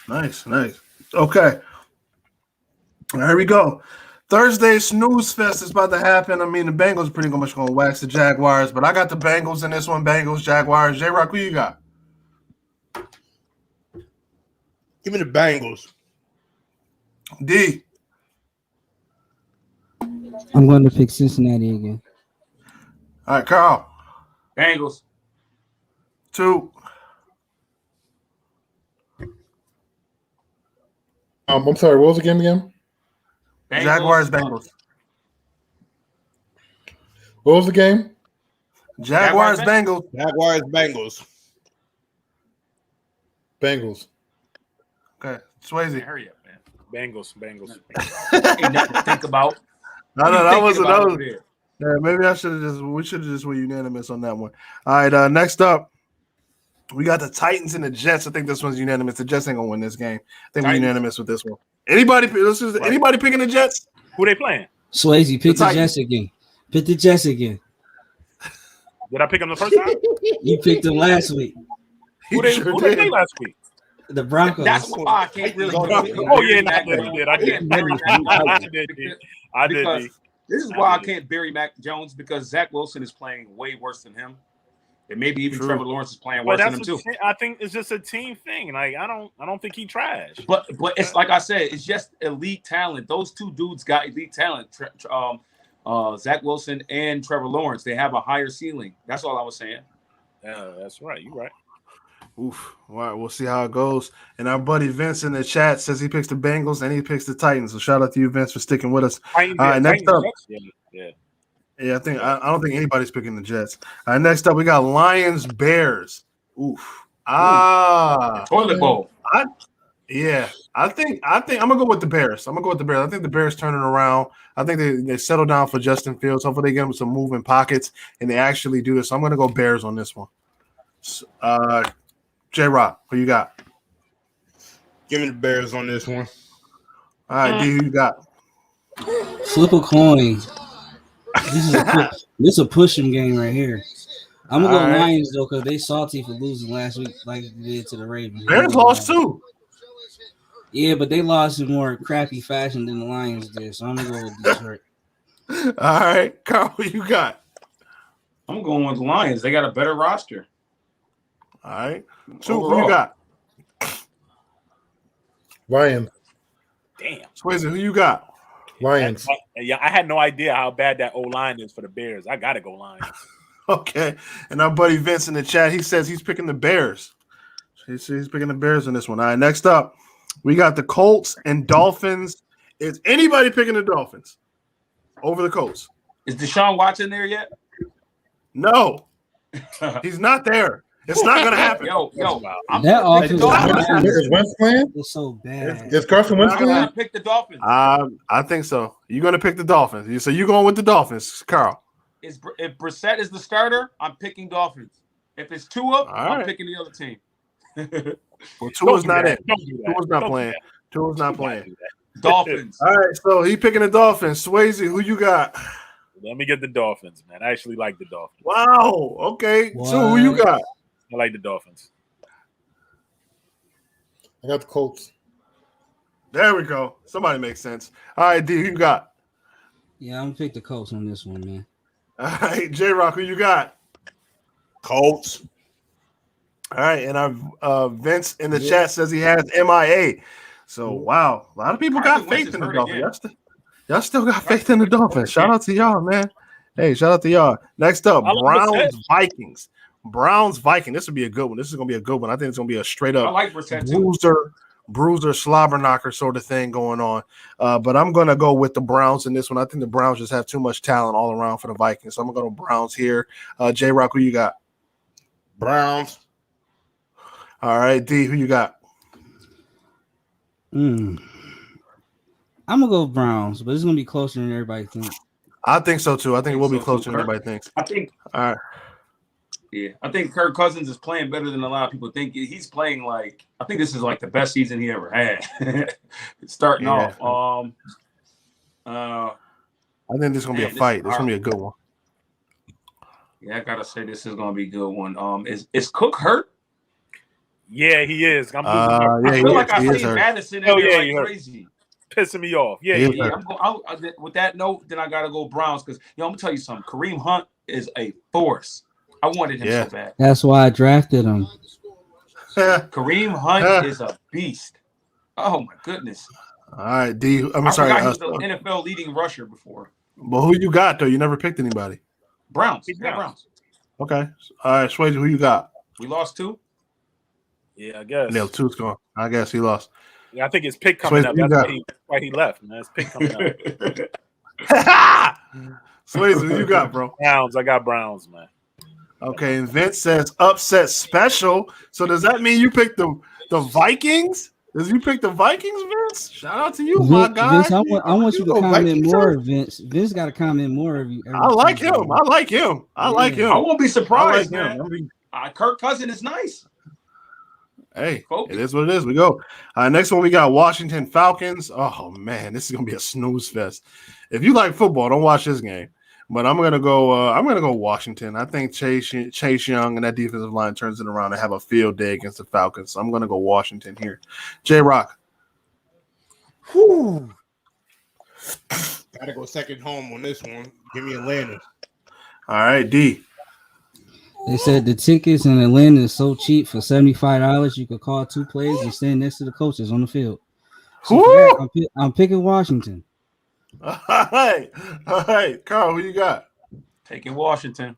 Nice. Okay. Here we go. Thursday snooze fest is about to happen. I mean, the Bengals are pretty much going to wax the Jaguars, but I got the Bengals in this one. Bengals, Jaguars. J-Rock, who you got? Give me the Bengals. D. I'm going to pick Cincinnati again. All right, Carl. Bengals. 2. I'm sorry. What was the game again? Bengals. Jaguars, Bengals. What was the game? Jaguars, Bengals. Jaguars, Bengals. Bengals. Okay, Swayze. Hurry up, man. Bengals. Ain't nothing to think about. No, that was. Yeah, maybe we should have just went unanimous on that one. All right, next up, we got the Titans and the Jets. I think this one's unanimous. The Jets ain't gonna win this game. I think we're unanimous with this one. Anybody picking the Jets? Who they playing? Swayze, pick the Jets again. Pick the Jets again. Did I pick them the first time? You picked them last week. Who they played last week? The Broncos. That's why I can't really. Oh yeah, I did. This is why I can't bury Mac Jones, because Zach Wilson is playing way worse than him. And maybe even Trevor Lawrence is playing worse than him too. I think it's just a team thing. Like I don't think he trash. But it's like I said, it's just elite talent. Those two dudes got elite talent. Zach Wilson and Trevor Lawrence. They have a higher ceiling. That's all I was saying. Yeah, that's right. You're right. Oof. All right, we'll see how it goes. And our buddy Vince in the chat says he picks the Bengals and he picks the Titans. So shout out to you, Vince, for sticking with us. All right, next up. Yeah, I don't think anybody's picking the Jets. All right, next up we got Lions Bears. Oof. Toilet bowl. I think I'm gonna go with the Bears. I think the Bears turning around. I think they settle down for Justin Fields. Hopefully they get him some moving pockets and they actually do this. So I'm gonna go Bears on this one. J-Rock, who you got? Give me the Bears on this one. All right, D, who you got? Flip a coin. This is a pushing game right here. I'm gonna go Lions though, because they salty for losing last week, like they did to the Ravens. Bears lost too. Yeah, but they lost in more crappy fashion than the Lions did. So I'm gonna go with Detroit. All right, Carl, who you got? I'm going with the Lions. They got a better roster. All right, who you got? Lions. Damn. Swayze, who you got? Lions. Yeah, I had no idea how bad that O-line is for the Bears. I gotta go Lions. Okay, and our buddy Vince in the chat, he says he's picking the Bears. He's picking the Bears on this one. All right, next up, we got the Colts and Dolphins. Is anybody picking the Dolphins over the Colts? Is Deshaun Watson there yet? No, he's not there. It's not going to happen. Yo, that offense is Wentz playing? It's so bad. Is Carson Wentz I'm playing? gonna pick the Dolphins. I think so. You're going to pick the Dolphins. So you're going with the Dolphins, Carl. If Brissett is the starter, I'm picking Dolphins. If it's Tua, I'm picking the other team. Well, Tua's not in. Tua's not playing. Tua's not playing. Dolphins. All right, so he picking the Dolphins. Swayze, who you got? Let me get the Dolphins, man. I actually like the Dolphins. Wow. Okay. So who you got? I like the Dolphins. I got the Colts. There we go. Somebody makes sense. All right, D, who you got? Yeah, I'm gonna pick the Colts on this one, man. All right, J-Rock, who you got? Colts. All right, and our Vince in the chat says he has MIA. So, wow, a lot of people got faith in the Dolphins. Y'all still got faith in the Dolphins. Shout out to y'all, man. Hey, shout out to y'all. Next up, Browns-Vikings. Browns-Vikings. This would be a good one. This is going to be a good one. I think it's going to be a straight-up bruiser, slobber knocker sort of thing going on. But I'm going to go with the Browns in this one. I think the Browns just have too much talent all around for the Vikings. So I'm going to go Browns here. J-Rock, who you got? Browns. All right, D, who you got? I'm gonna go Browns, but it's gonna be closer than everybody thinks. I think so too. I think it will be closer than everybody thinks. I think. All right. Yeah, I think Kirk Cousins is playing better than a lot of people think. He's playing like, I think this is like the best season he ever had. Starting off. I think this is gonna be a fight. This is gonna be a good one. Yeah, I gotta say this is gonna be a good one. Is Cook hurt? Yeah, he is. I feel like I see Madison in there like crazy. Pissing me off. With that note, then I gotta go Browns because I'm gonna tell you something. Kareem Hunt is a force. I wanted him so bad. That's why I drafted him. Kareem Hunt is a beast. Oh my goodness. All right, D. I'm sorry. He was the NFL leading rusher before. But who you got though? You never picked anybody. Browns. Browns. Okay. All right, Swayze, who you got? We lost 2. Yeah, I guess. No, 2's gone. I guess he lost. Yeah, I think his pick coming up. That's why he left, man. His pick coming up. Swayze, who you got, bro? Browns. I got Browns, man. Okay, and Vince says upset special. So does that mean you picked the Vikings? Does you pick the Vikings, Vince? Shout out to you, my guy. Vince, I want you to comment more, Vince. Vince got to comment more of you. I like him. I like him. I won't be surprised, man. Kirk Cousins is nice. Hey, it is what it is. We go. Next one, we got Washington Falcons. Oh, man, this is going to be a snooze fest. If you like football, don't watch this game. But I'm gonna go Washington. I think Chase Young and that defensive line turns it around and have a field day against the Falcons. So I'm gonna go Washington here. J-Rock. I Gotta go second home on this one. Give me Atlanta. All right, D. They said the tickets in Atlanta is so cheap for $75. You could call 2 plays and stand next to the coaches on the field. So for that, I'm picking Washington. All right, Carl, who you got? Taking Washington.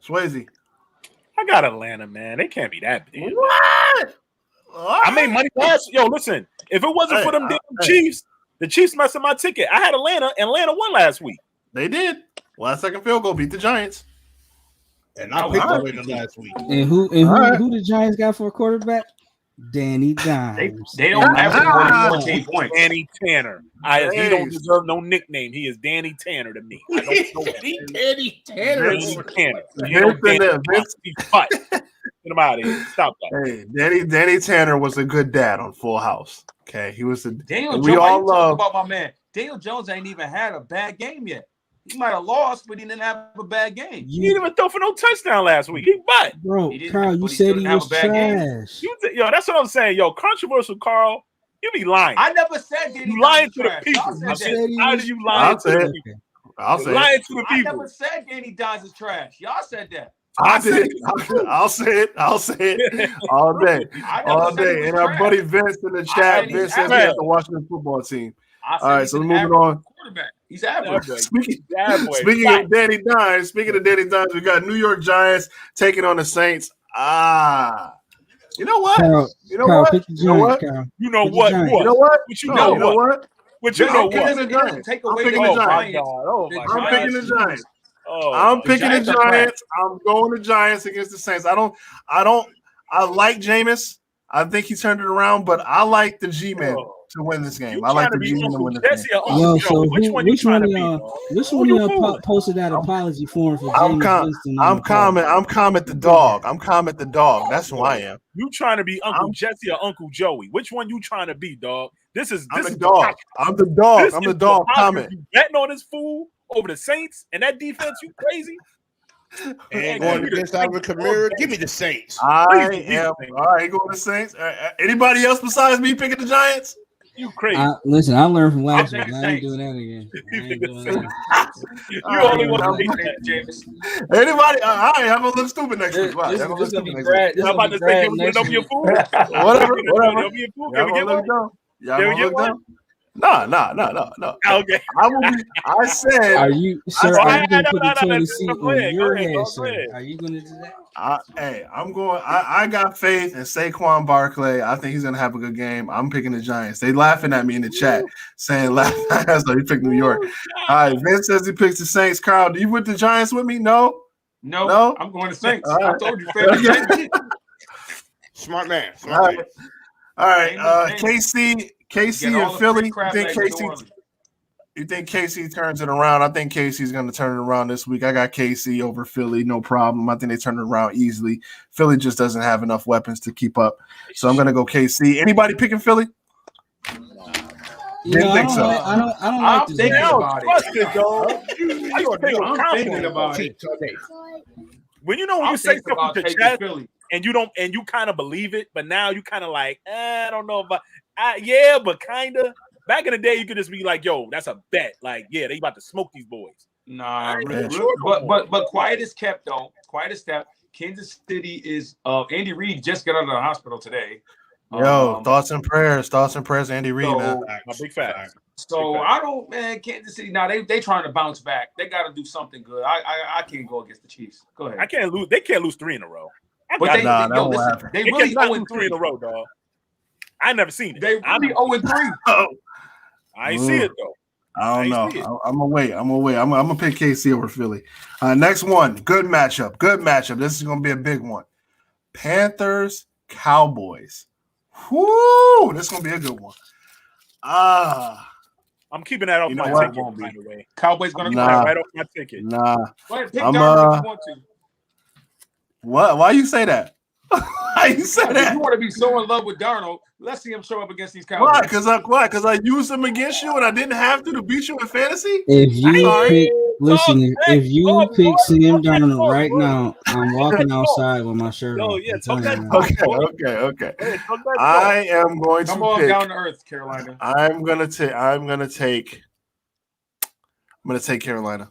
Swayze. I got Atlanta, man. They can't be that big. What? I made money last. Yo, listen. If it wasn't for them damn Chiefs, the Chiefs messing my ticket. I had Atlanta. Atlanta won last week. They did. Last second field goal beat the Giants. And I picked Atlanta last week. And who the Giants got for a quarterback? Danny Dimes. They don't average more than 14 points. Danny Tanner. He don't deserve no nickname. He is Danny Tanner to me. I don't know that. Danny Tanner. Danny Tanner. You know Vince. Get him out of here. Stop that. Hey, Danny Tanner was a good dad on Full House. Okay, he was a. Daniel Jones. We all love about my man. Daniel Jones ain't even had a bad game yet. He might have lost, but he didn't have a bad game. He didn't even throw for no touchdown last week. He butt. Bro, Carl, you said he was trash. Yo, that's what I'm saying. Yo, controversial Carl, you be lying. I never said Danny you lying Dimes to the trash. people. How do you lie to the people? I'll say lying to the people. I never said Danny Dimes is trash. Y'all said that. I did. I'll say it. I'll say it all day. All day. And our buddy Vince in the chat, Vince says he has the Washington football team. All right, so moving on. Quarterback. He's average. Speaking of Danny Dimes, we got New York Giants taking on the Saints. You know what? Carl, you know what? You know what? You know what? You know what? What you know? You know what? What you know? I'm picking the Giants. I'm picking the Giants. I'm picking the Giants. I'm going to Giants against the Saints. I like Jameis. I think he turned it around, but I like the G-Man to win this game. I like the G-Man to win this game. Yo, so which one of y'all posted that apology form for Jameis Winston? I'm Comet the dog. I'm Comet the dog. That's who I am. You trying to be Uncle Jesse or Uncle Joey? Which one you trying to be, dog? I'm the dog. I'm the dog. I'm the dog. Comet. You betting on this fool over the Saints and that defense? You crazy? And going against Alvin Kamara, give me the Saints. I am. All right, going to Saints. Anybody else besides me picking the Giants? You crazy. Listen, I learned from last week. I ain't doing that again. You only want to pick that, James. Anybody? All right, I'm going to look stupid next week. I'm about to say, can we get over your food? Whatever. Can we get one? Y'all get one? No. Okay. I said. Are you going to put the toilet seat on your head, sir? Are you going to do that? I'm going. I got faith in Saquon Barkley. I think he's going to have a good game. I'm picking the Giants. They laughing at me in the chat, saying so he picked New York. All right, Vince says he picks the Saints. Carl, do you put the Giants with me? No. I'm going to Saints. I told you. Smart man. All right, KC and Philly. You think KC turns it around? I think KC's going to turn it around this week. I got KC over Philly, no problem. I think they turn it around easily. Philly just doesn't have enough weapons to keep up. So I'm going to go KC. Anybody picking Philly? Didn't think so. I don't like this. I'm thinking about it. When you say something to Chad and you kind of believe it, but now you kind of like, I don't know about but kind of. Back in the day, you could just be like, yo, that's a bet. Like, yeah, they about to smoke these boys. Nah, but quiet as kept, though. Quiet as kept. Kansas City is Andy Reid just got out of the hospital today. Yo, thoughts and prayers, Andy Reid, man. A big fact. So I don't, man. Kansas City now they trying to bounce back. They got to do something good. I can't go against the Chiefs. Go ahead. I can't lose. They can't lose 3 in a row. They really 0-3 in a row, dog. I never seen it. They really 0-3. I ain't see it though. I don't know. I'm gonna wait. I'm gonna pick KC over Philly. Next one, good matchup. This is gonna be a big one. Panthers, Cowboys. Whoo! This is gonna be a good one. I'm keeping that off my ticket. By the way, Cowboys gonna keep that right off my ticket. Nah. Pick Darnold if you want to. What? Why you say that? Why you say that? You want to be so in love with Darnold? Let's see him show up against these Cowboys. Why? Because I used him against you and I didn't have to beat you in fantasy? If you pick Sam Darnold right now, I'm walking outside with my shirt on. Okay. I am going to come on pick, down to earth, Carolina. I'm gonna take going to take Carolina.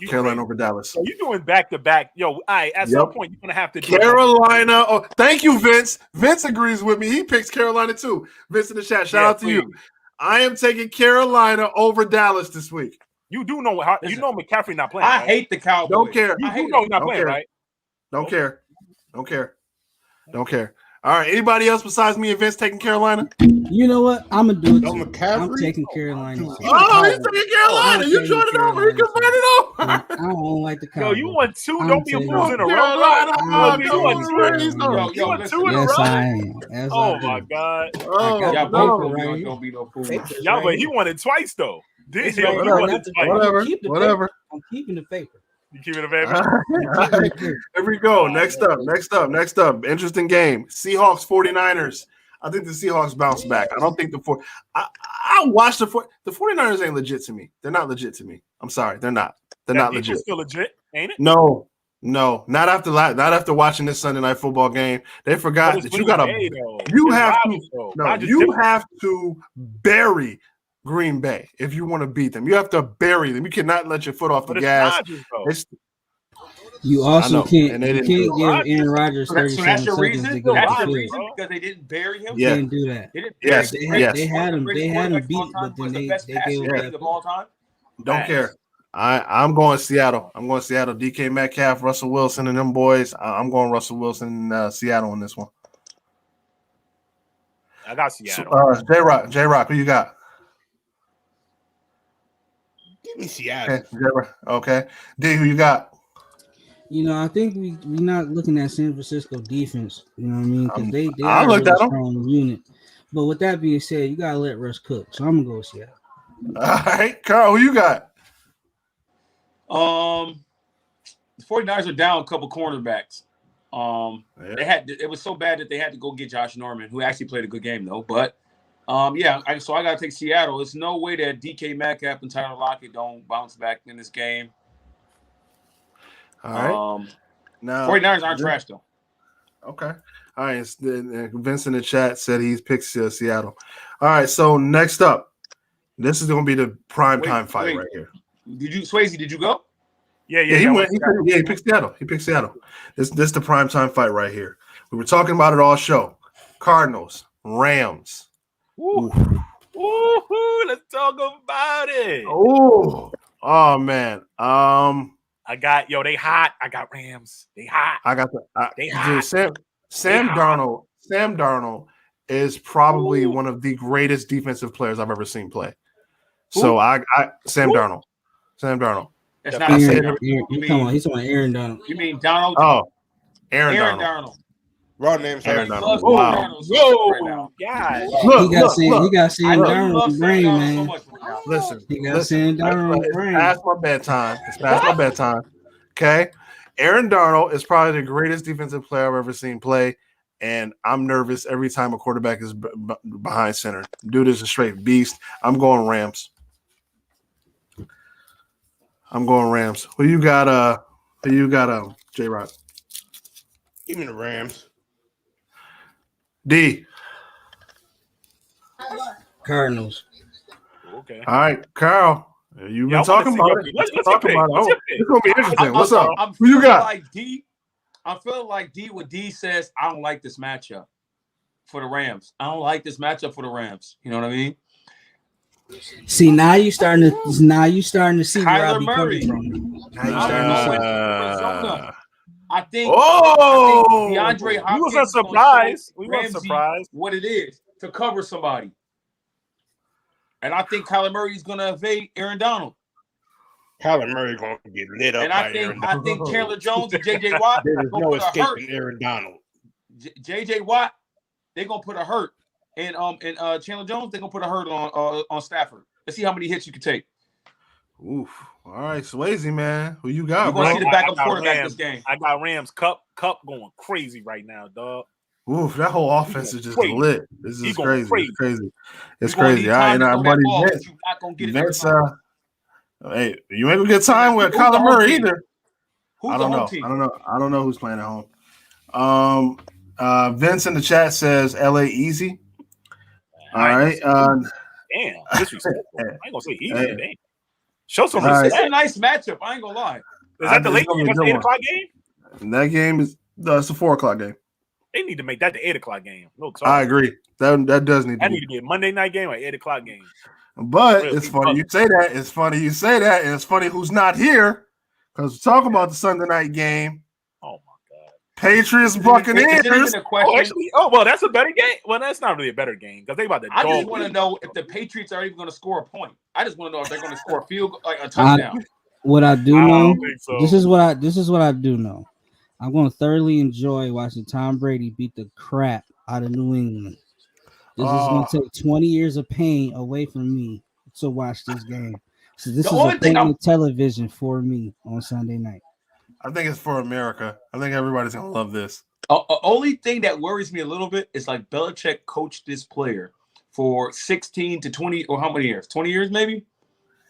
You Carolina crazy. over Dallas. So you doing back to back? Yo, all right. At some point, you're gonna have to do Carolina. Oh, thank you, Vince. Vince agrees with me. He picks Carolina too. Vince in the chat. Shout out to you. I am taking Carolina over Dallas this week. You do know how you know McCaffrey not playing. I right? hate the Cowboys. Don't care. You do know he's not playing, right? Don't care. Don't care. Don't care. All right. Anybody else besides me and Vince taking Carolina? You know what? I'm gonna do it. No Too. McCaffrey? I'm taking Carolina. Oh, he's taking Carolina. You trying it over? You can find it over. I don't like the Yo, Cowboys. you won two. I'm Don't be a taking fool in a row. Carolina. You won two. You won two in a Yes, row. I am. Yes, Oh I my am. God. Oh, got Y'all no. both Right right here. don't be no fool. Yeah, but he won it twice though. Did he? Right. He won it twice. Whatever. Keep the Whatever. paper. I'm keeping the paper. You keep it a baby. All right. Here we go. Next up. Interesting game. Seahawks 49ers. I think the Seahawks bounce back. I don't think I watched the 49ers ain't legit to me. They're not legit to me. I'm sorry. They're not. They're not legit. Still legit, ain't it? No, not after watching this Sunday night football game. They forgot that you got you have to bury Green Bay if you want to beat them. You have to bury them. You cannot let your foot off the gas. You also can't give Aaron Rodgers So 37 that's your seconds reason? to go That's off the your field. reason because they didn't bury him? Yeah. Can't do that. They didn't Yes. They Yes. had him beat, but then they gave him him of all time. Don't care. I'm going Seattle. DK Metcalf, Russell Wilson, and them boys. I'm going Russell Wilson and Seattle in this one. I got Seattle. So, J-Rock, who you got? Give me Seattle. Okay, J-Rock. Okay. D, who you got? You know, I think we're not looking at San Francisco defense. You know what I mean? Because they I are a looked really at 'em. strong unit. But with that being said, you gotta let Russ cook. So I'm gonna go with Seattle. All right, Carl, who you got? The 49ers are down a couple cornerbacks. It was so bad that they had to go get Josh Norman, who actually played a good game though. But so I gotta take Seattle. There's no way that DK Metcalf and Tyler Lockett don't bounce back in this game. All right. Now 49ers aren't trash though. Okay. All right. Vince in the chat said he picks Seattle. All right. So next up, this is going to be the prime time fight right here. Did you go? Yeah. He went. He picked Seattle. This is the prime time fight right here. We were talking about it all show. Cardinals, Rams. Ooh, let's talk about it. Oh man. They hot. I got Rams. They hot. I got they hot. Sam Darnold. Sam Darnold is probably one of the greatest defensive players I've ever seen play. So Sam Darnold. That's not he's on Aaron Donald. You mean Donald? Oh, Aaron Donald. Donald. Raw names. Aaron Donald. Wow. Whoa, God. He got Sam Darnold on the brain, man. Listen, He got Sam Darnold on the brain. It's past my bedtime. Okay. Aaron Darnold is probably the greatest defensive player I've ever seen play. And I'm nervous every time a quarterback is behind center. Dude is a straight beast. I'm going Rams. Who you got? J-Rock? Give me the Rams. D. Cardinals. Okay. All right, Carl. You've been talking about it. What's It's your pick? gonna be interesting. What's up? I'm Who you got? I'm feeling like D. What D says, I don't like this matchup for the Rams. I don't like this matchup for the Rams. You know what I mean? See, now you starting to see where I Kyler be Murray. coming from. Now you starting to see. I think DeAndre Hopkins. We wasn't surprised. We weren't Ramsey surprised. What it is to cover somebody. And I think Kyler Murray is going to evade Aaron Donald. Kyler Murray going to get lit up. And I think Chandler Jones and J.J. Watt. There's no escaping Aaron Donald. J.J. Watt, they're going to put a hurt. And Chandler Jones, they're going to put a hurt on Stafford. Let's see how many hits you can take. Oof. All right, Swayze, man. Who you got, You're bro? going to see the backup quarterback this game. I got Rams. Cup going crazy right now, dog. Oof, that whole offense is just lit. This is crazy. It's crazy. It's crazy. All right, and our buddy Vince. Hey, you ain't gonna get time with Kyler Murray either. I don't know who's playing at home. Vince in the chat says LA easy. All right. Damn, disrespectful. I ain't gonna say easy. Damn. Show some All right. It's respect. a nice matchup. I ain't gonna lie. Is that the It's late gonna game? be a That's good the 8 one. o'clock game? And that game is it's a 4:00 game. They need to make that the 8 o'clock game. No talk. I agree. That does need to That be. need to be a Monday night game or 8 o'clock game. But Really? it's funny you say that. It's funny you say that, and it's funny who's not here because we're talking about the Sunday night game. Oh my god. Patriots It's Buccaneers. even a question. Well, that's a better game. Well, that's not really a better game because they about to I just dog. want to know if the Patriots are even going to score a point. I just want to know if they're going to score a field goal, like a touchdown. What I do I know, don't think so. this is what I do know. I'm going to thoroughly enjoy watching Tom Brady beat the crap out of New England. This is going to take 20 years of pain away from me to watch this game. So this The is only thing a television for me on Sunday night. I think it's for America. I think everybody's gonna love this. Only thing that worries me a little bit is like Belichick coached this player for 16 to 20 or how many years? 20 years maybe?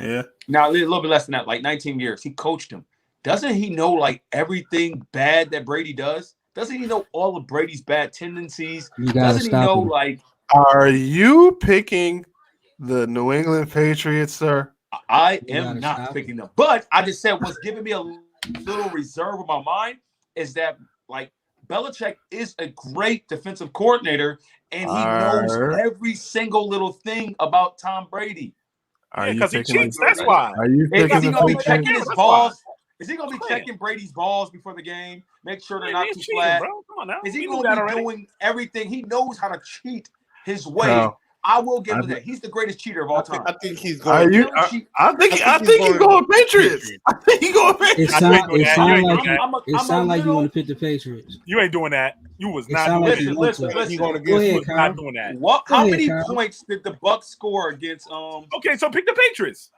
Yeah. Now a little bit less than that, like 19 years. He coached him. Doesn't he know like everything bad that Brady does? Doesn't he know all of Brady's bad tendencies? You gotta Doesn't he stop know him. like Are you picking the New England Patriots, sir? I You am gotta not stop picking them? But I just said what's giving me a little reserve in my mind is that like Belichick is a great defensive coordinator and he knows every single little thing about Tom Brady. Are Yeah, you because he picking? cheats. That's why. Are you Is picking he the gonna be Patriots? checking his That's balls? Is he gonna be Yeah. checking Brady's balls before the game? Make sure they're Man, not he's too cheating, flat. bro. Come on now. Is he We knew gonna that be already. doing everything? He knows how to cheat his way. No. I will give him I- that. He's the greatest cheater of all time. I think he's Are going. you? He'll cheat. I think I think he's he's going going Patriots. I think he's going It Patriots. I sound ain't doing that. You like ain't doing you, that. it sound like you want to pick the Patriots. You ain't doing that. You was It not sound doing like that. you Listen, want to. He listen. going Go against ahead, what- Kyle. Not doing that. What? Go How ahead, many Kyle. points did the Bucks score against? Okay, so pick the Patriots.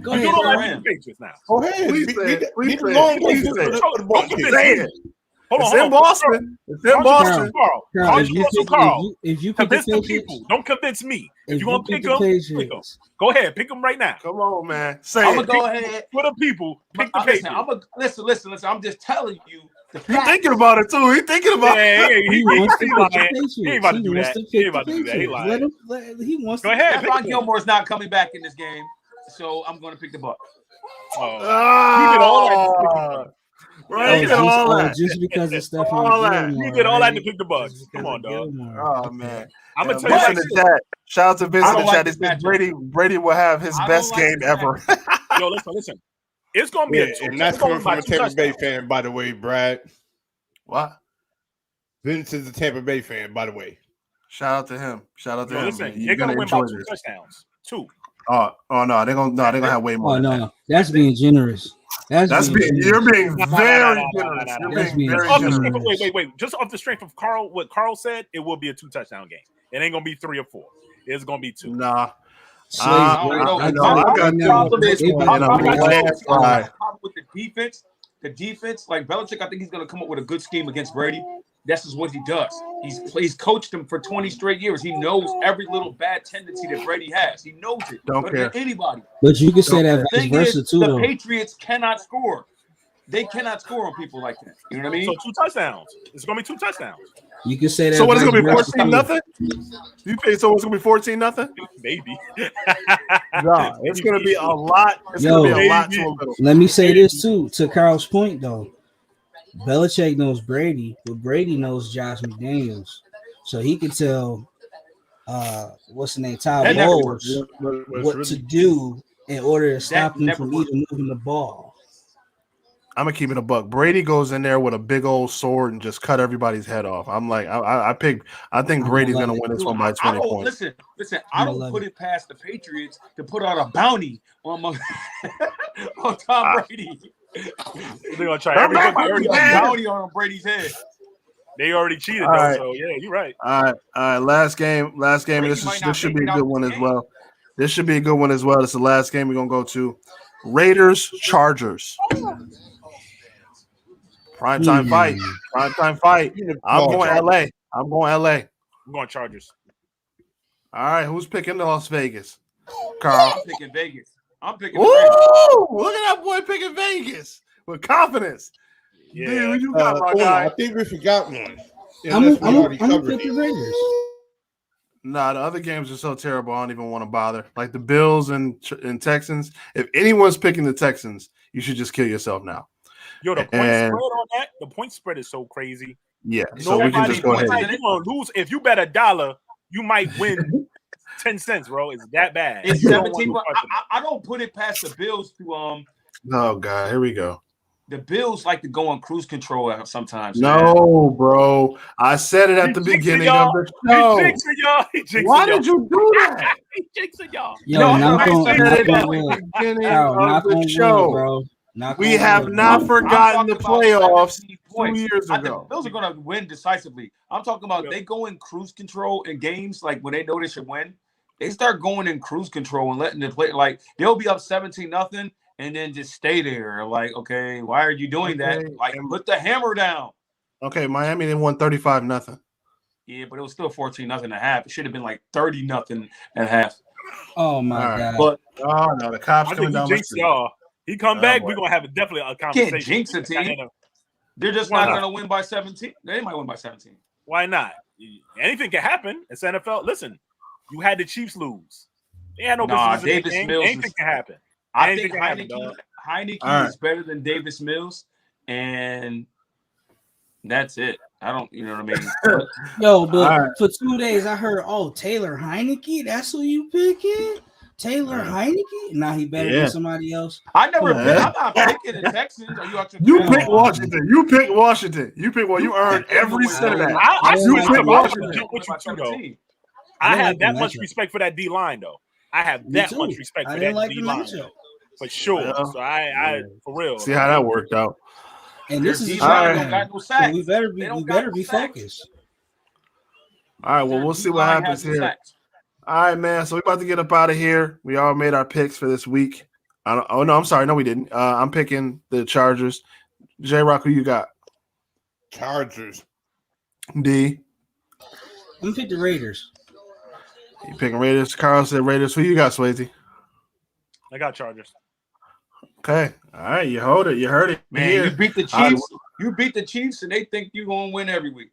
Go You ahead, don't Kyle. like the Patriots now. Go ahead. Please Beat say it. the Please say it. long Please game. say it. Don't Don't convince Say me. it. Hold on, It's hold in on. Boston. It's in Boston. Carl, Kyle, if you controversial pick, Carl. if you pick the Convince the Patriots, people. Don't convince me. If you're you gonna pick the them, pick them. Patriots, Go ahead, pick them right now. Come on, man. Say I'm it. gonna go ahead. For the people, pick the Listen, Patriots. listen. I'm just telling you the He's facts. thinking about it too. He's thinking about Yeah, it. he wants to he pick the lying. Patriots. He ain't about to do wants that. to He pick ain't about the to do that. He Patriots. lying. He wants Go to. ahead. pick Stephon them. Gilmore is not coming back in this game, so I'm gonna pick the Bucks. Oh, you did all that. Right, You you did did all that. Just because of Stephon All that. Gilmore, You did all that to right? pick the Bucks. Just Come because on, of dog. Gilmore. Oh man. I'm gonna tell Vince you in like the this. chat. Shout out to Vince I in the don't like chat. this He says matchup. Brady will have his I don't best like game this ever. Yo, listen. It's gonna be Yeah, a two. and that's it's gonna coming be by from a two Tampa Bay touchdowns. fan, by the way, Brad. What? Vince is a Tampa Bay fan, by the way. Shout out to him. Shout out to Yo, him. listen, man. they're You're gonna gonna win by enjoy two this. touchdowns. Two. Oh no, they're gonna have way more. Oh than no, that. that's being generous. That's being you're being No, no, very no, no, generous. no, no, You're no. That's being being very Off the generous. strength generous. of, wait. Just off the strength of what Carl said, it will be a 2 touchdown game. It ain't gonna be 3 or 4. It's gonna be 2. Nah. Slade, I right? don't know. I know. tell you I got right two now, problem is- they about and to I'm put glad out- that's right. Problem with the defense. The defense, like Belichick, I think he's going to come up with a good scheme against Brady. That's just what he does. He's coached him for 20 straight years. He knows every little bad tendency that Brady has. He knows it. Don't better care. than anybody. But you can say that The vice thing versa is, too, the though. Patriots cannot score. They cannot score on people like that. You know what I mean? So 2 touchdowns. It's gonna be 2 touchdowns. You can say that. So what is it vice gonna be? versa, 14 too. nothing? You think so? It's gonna be 14-0? Maybe. No, it's gonna be a lot. It's Yo, gonna be a lot to a little. Let me say this too, to Carl's point though. Belichick knows Brady, but Brady knows Josh McDaniels, so he can tell what's the name, Todd That never Bowles, what to do in order to stop him never from works. even moving the ball. I'm gonna keep it a buck. Brady goes in there with a big old sword and just cut everybody's head off. I'm like, I think Brady's gonna win this one by 20 points. Listen. I don't put it past the Patriots to put out a bounty on on Tom Brady. They're gonna try everything. They already got a bounty on Brady's head. They already cheated though, All right. so yeah, you're right. All right. Last game. Brady This might not should make be a it out good one the as game. well. This should be a good one as well. It's the last game we're gonna go to. Raiders Chargers. Primetime fight. Primetime fight. I'm going LA. I'm going Chargers. All right, who's picking Las Vegas? Carl. I'm picking Vegas. I'm picking Woo! the Raiders. Look at that boy picking Vegas with confidence. Yeah. Dude, what you got, my I guy? think we forgot one. I'm Unless we already gonna covered pick it. the Raiders. Nah, the other games are so terrible. I don't even want to bother. Like the Bills and Texans. If anyone's picking the Texans, you should just kill yourself now. Yo, the point spread on that. The point spread is so crazy. Yeah, so we can just go ahead. You're gonna lose if you bet $1. You might win 10 cents, bro. It's that bad. It's 17. I don't put it past the Bills to Oh God, here we go. The Bills like to go on cruise control sometimes. No, bro. I said it at the beginning of the show. Why did you do that? He jinxing y'all. Yo, not the show, bro. We have not forgotten the playoffs 2 years ago. The Bills are going to win decisively. I'm talking about they go in cruise control in games like when they know they should win. They start going in cruise control and letting the play like they'll be up 17-0 and then just stay there. Like, okay, why are you doing that? Like, put the hammer down. Okay, Miami they won 35-0. Yeah, but it was still 14-0.5. It should have been like 30-0.5. Oh my God! But no, the cops coming down the street. Y'all. He come back, we're gonna have definitely a conversation. Can't jinx a team. They're just not gonna win by 17. They might win by 17. Why not? Anything can happen. It's NFL. Listen, you had the Chiefs lose. They had no business in the game. Anything can happen. I think Heineke is better than Davis Mills, and that's it. I don't, you know what I mean? Yo, but for 2 days I heard, Taylor Heineke, that's who you picking? Taylor Heineke? Nah, he better than somebody else. I never picked. I'm not picking the Texans. You pick Washington. You pick Washington. You pick you earned every cent of that. You pick Washington. I have that much respect for that D line, though. I have that much respect for that D line. For sure. Yeah. So I for real. See how that worked out. And this is so we better be focused. All right, well, we'll see what happens here. All right, man. So we're about to get up out of here. We all made our picks for this week. I'm sorry. No, we didn't. I'm picking the Chargers. J-Rock, who you got? Chargers. D. I'm gonna pick the Raiders. You picking Raiders? Carl said Raiders. Who you got, Swayze? I got Chargers. Okay. All right. You hold it. You heard it. Man, here. You beat the Chiefs. You beat the Chiefs, and they think you're going to win every week.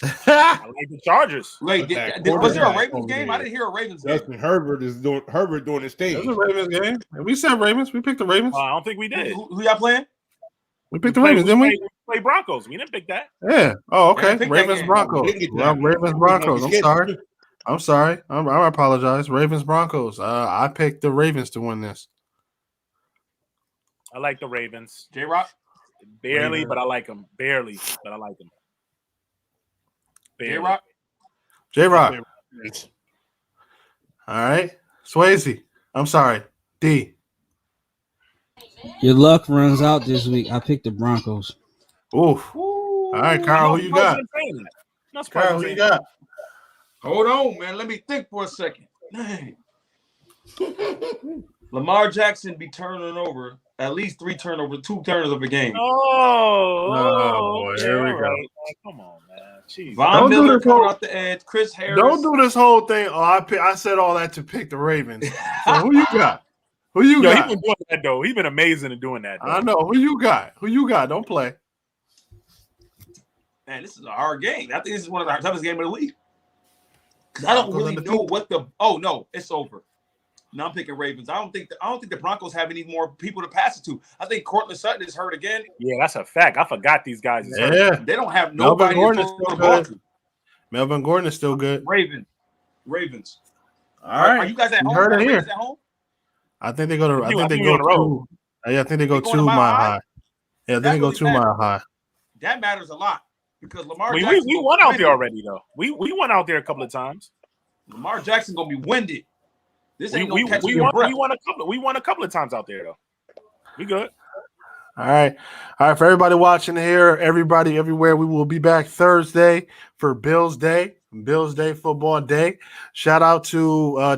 I like the Chargers. Wait, was there a Ravens game? I didn't hear a Ravens game. Justin Herbert doing his thing. It was a Ravens game. We said Ravens. We picked the Ravens. I don't think we did. Who y'all playing? We picked the Ravens, didn't we? We played Broncos. We didn't pick that. Yeah. Oh, okay. Ravens Broncos. Ravens Broncos. I'm sorry. I apologize. Ravens Broncos. I picked the Ravens to win this. I like the Ravens. J-Rock? Barely, but I like them. Barely, but I like them. J-Rock? J-Rock. All right. Swayze. I'm sorry. D. Your luck runs out this week. I picked the Broncos. Oof. All right, Carl, who you got? Carl, who you got? Hold on, man. Let me think for a second. Lamar Jackson be turning over at least 2 turnovers a game. Oh, here we go. Right. Come on, man. Jeez. Von Miller coming off the edge. Chris Harris. Don't do this whole thing. I said all that to pick the Ravens. So who you got? Who you got? He's been doing that, though. He's been amazing at doing that. Though. I know. Who you got? Don't play. Man, this is a hard game. I think this is one of the toughest games of the week. Because I don't really know what the. Oh no, it's over. Now I'm picking Ravens. I don't think the Broncos have any more people to pass it to. I think Cortland Sutton is hurt again. Yeah, that's a fact. I forgot these guys. Yeah, they don't have nobody. Melvin Gordon is still good. Ravens. All right. Are you guys at home? Heard it here. At home? I think they go to. I think they go to. Yeah, I think they go 2 mile high. Yeah, I think they go 2 mile high. That matters a lot because Lamar. We won out there already though. We went out there a couple of times. Lamar Jackson gonna be winded. This ain't we won a couple of times out there though. We good. All right. For everybody watching here, everybody everywhere, we will be back Thursday for Bills Day football day. Shout out to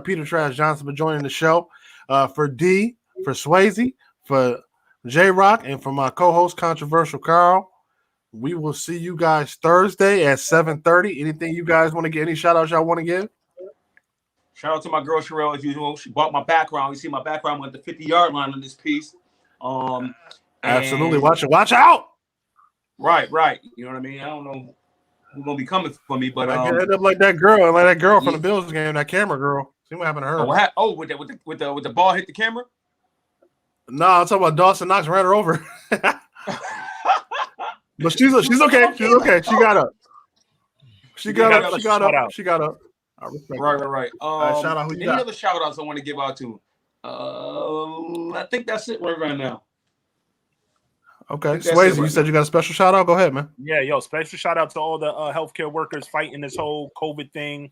Peter Trash Johnson for joining the show. For D, for Swayze, for J-Rock, and for my co-host Controversial Carl. We will see you guys Thursday at 7:30. Anything you guys want to get? Any shout outs y'all want to give? Shout out to my girl Sherelle, as usual. She bought my background. You see my background went the 50-yard line on this piece. Absolutely. Watch out. Right. You know what I mean? I don't know who's gonna be coming for me. But I end up like that girl from the Bills game, that camera girl. See what happened to her? With the ball hit the camera. No, I'm talking about Dawson Knox ran her over. But she's okay. She's okay. She got up. She got up. I respect Right. shout out who you any got. other shout outs I want to give out to? I think that's it right now. Okay, that's Swayze, it you right said you got a special shout out. Go ahead, man. Yeah, special shout out to all the healthcare workers fighting this whole COVID thing.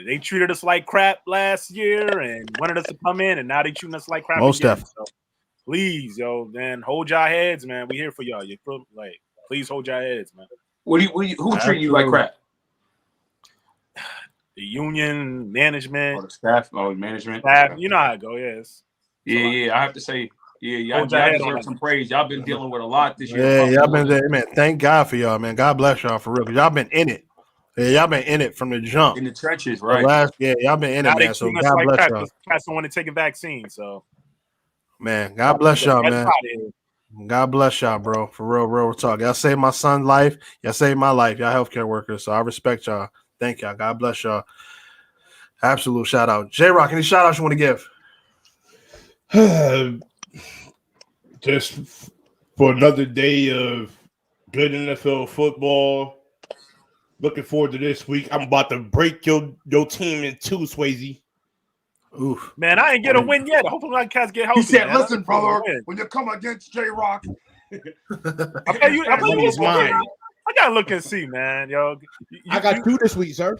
They treated us like crap last year and wanted us to come in, and now they treating us like crap Most again. definitely. So please, man, hold y'all heads, man. We here for y'all. Please hold y'all heads, man. Who treating you like crap? The union, management, the staff, management. Staff, you know how it goes. Yes. Yeah. I have to say, y'all Hold your head deserve on some praise. Y'all been dealing with a lot this year. Yeah, y'all been there, man. Thank God for y'all, man. God bless y'all for real. 'Cause y'all been in it. Yeah, y'all been in it from the jump. In the trenches, right? Y'all been in Now it, they man. So treating us God like bless crap y'all. 'cause cats don't want to take a vaccine. So, Man, God bless y'all, Get man. out of here. God bless y'all, bro. For real talk. Y'all saved my son's life. Y'all saved my life. Y'all healthcare workers. So I respect y'all. Thank y'all. God bless y'all. Absolute shout out. J-Rock, any shout outs you want to give? Just for another day of good NFL football. Looking forward to this week. I'm about to break your team in two, Swayze. Oof. Man, I ain't get a win yet. Hopefully, my cats get healthy. He said, man. "Listen, brother, when you come against J-Rock, I bet you. Money's mine. I gotta look and see, man. Yo, I got two this week, sir.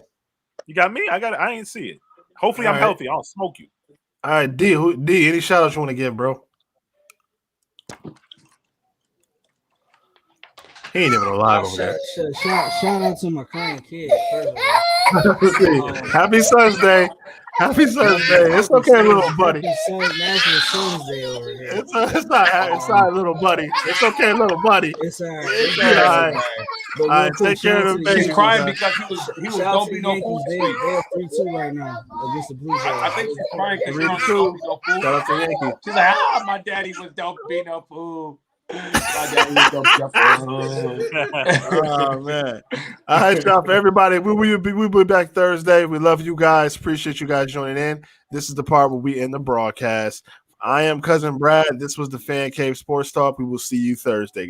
You got me. I ain't see it. Hopefully, All I'm right. healthy. I'll smoke you. All right, D, any shout outs you want to give, bro? He ain't even alive over there. Shout out to my crying kid. First of all. Happy Son's Day. Happy Son's Day. It's okay, little buddy. National Son's Day over here. It's not little buddy. It's okay, little buddy. It's all right. It's all right. But All right, real quick, take care shout of out the to baby. he's Yankees, crying man. because he was Shout out don't to be the no Yankees. fool." They're 3-2 right now against the Blue Jays. I think she's crying because she 3-2. don't be no fool. Shout out to Yankees. She's like, my daddy was don't be no fool. My daddy was don't be no fool. Oh man! All right, y'all. For everybody, we'll be back Thursday. We love you guys. Appreciate you guys joining in. This is the part where we end the broadcast. I am Cousin Brad. This was the Fan Cave Sports Talk. We will see you Thursday.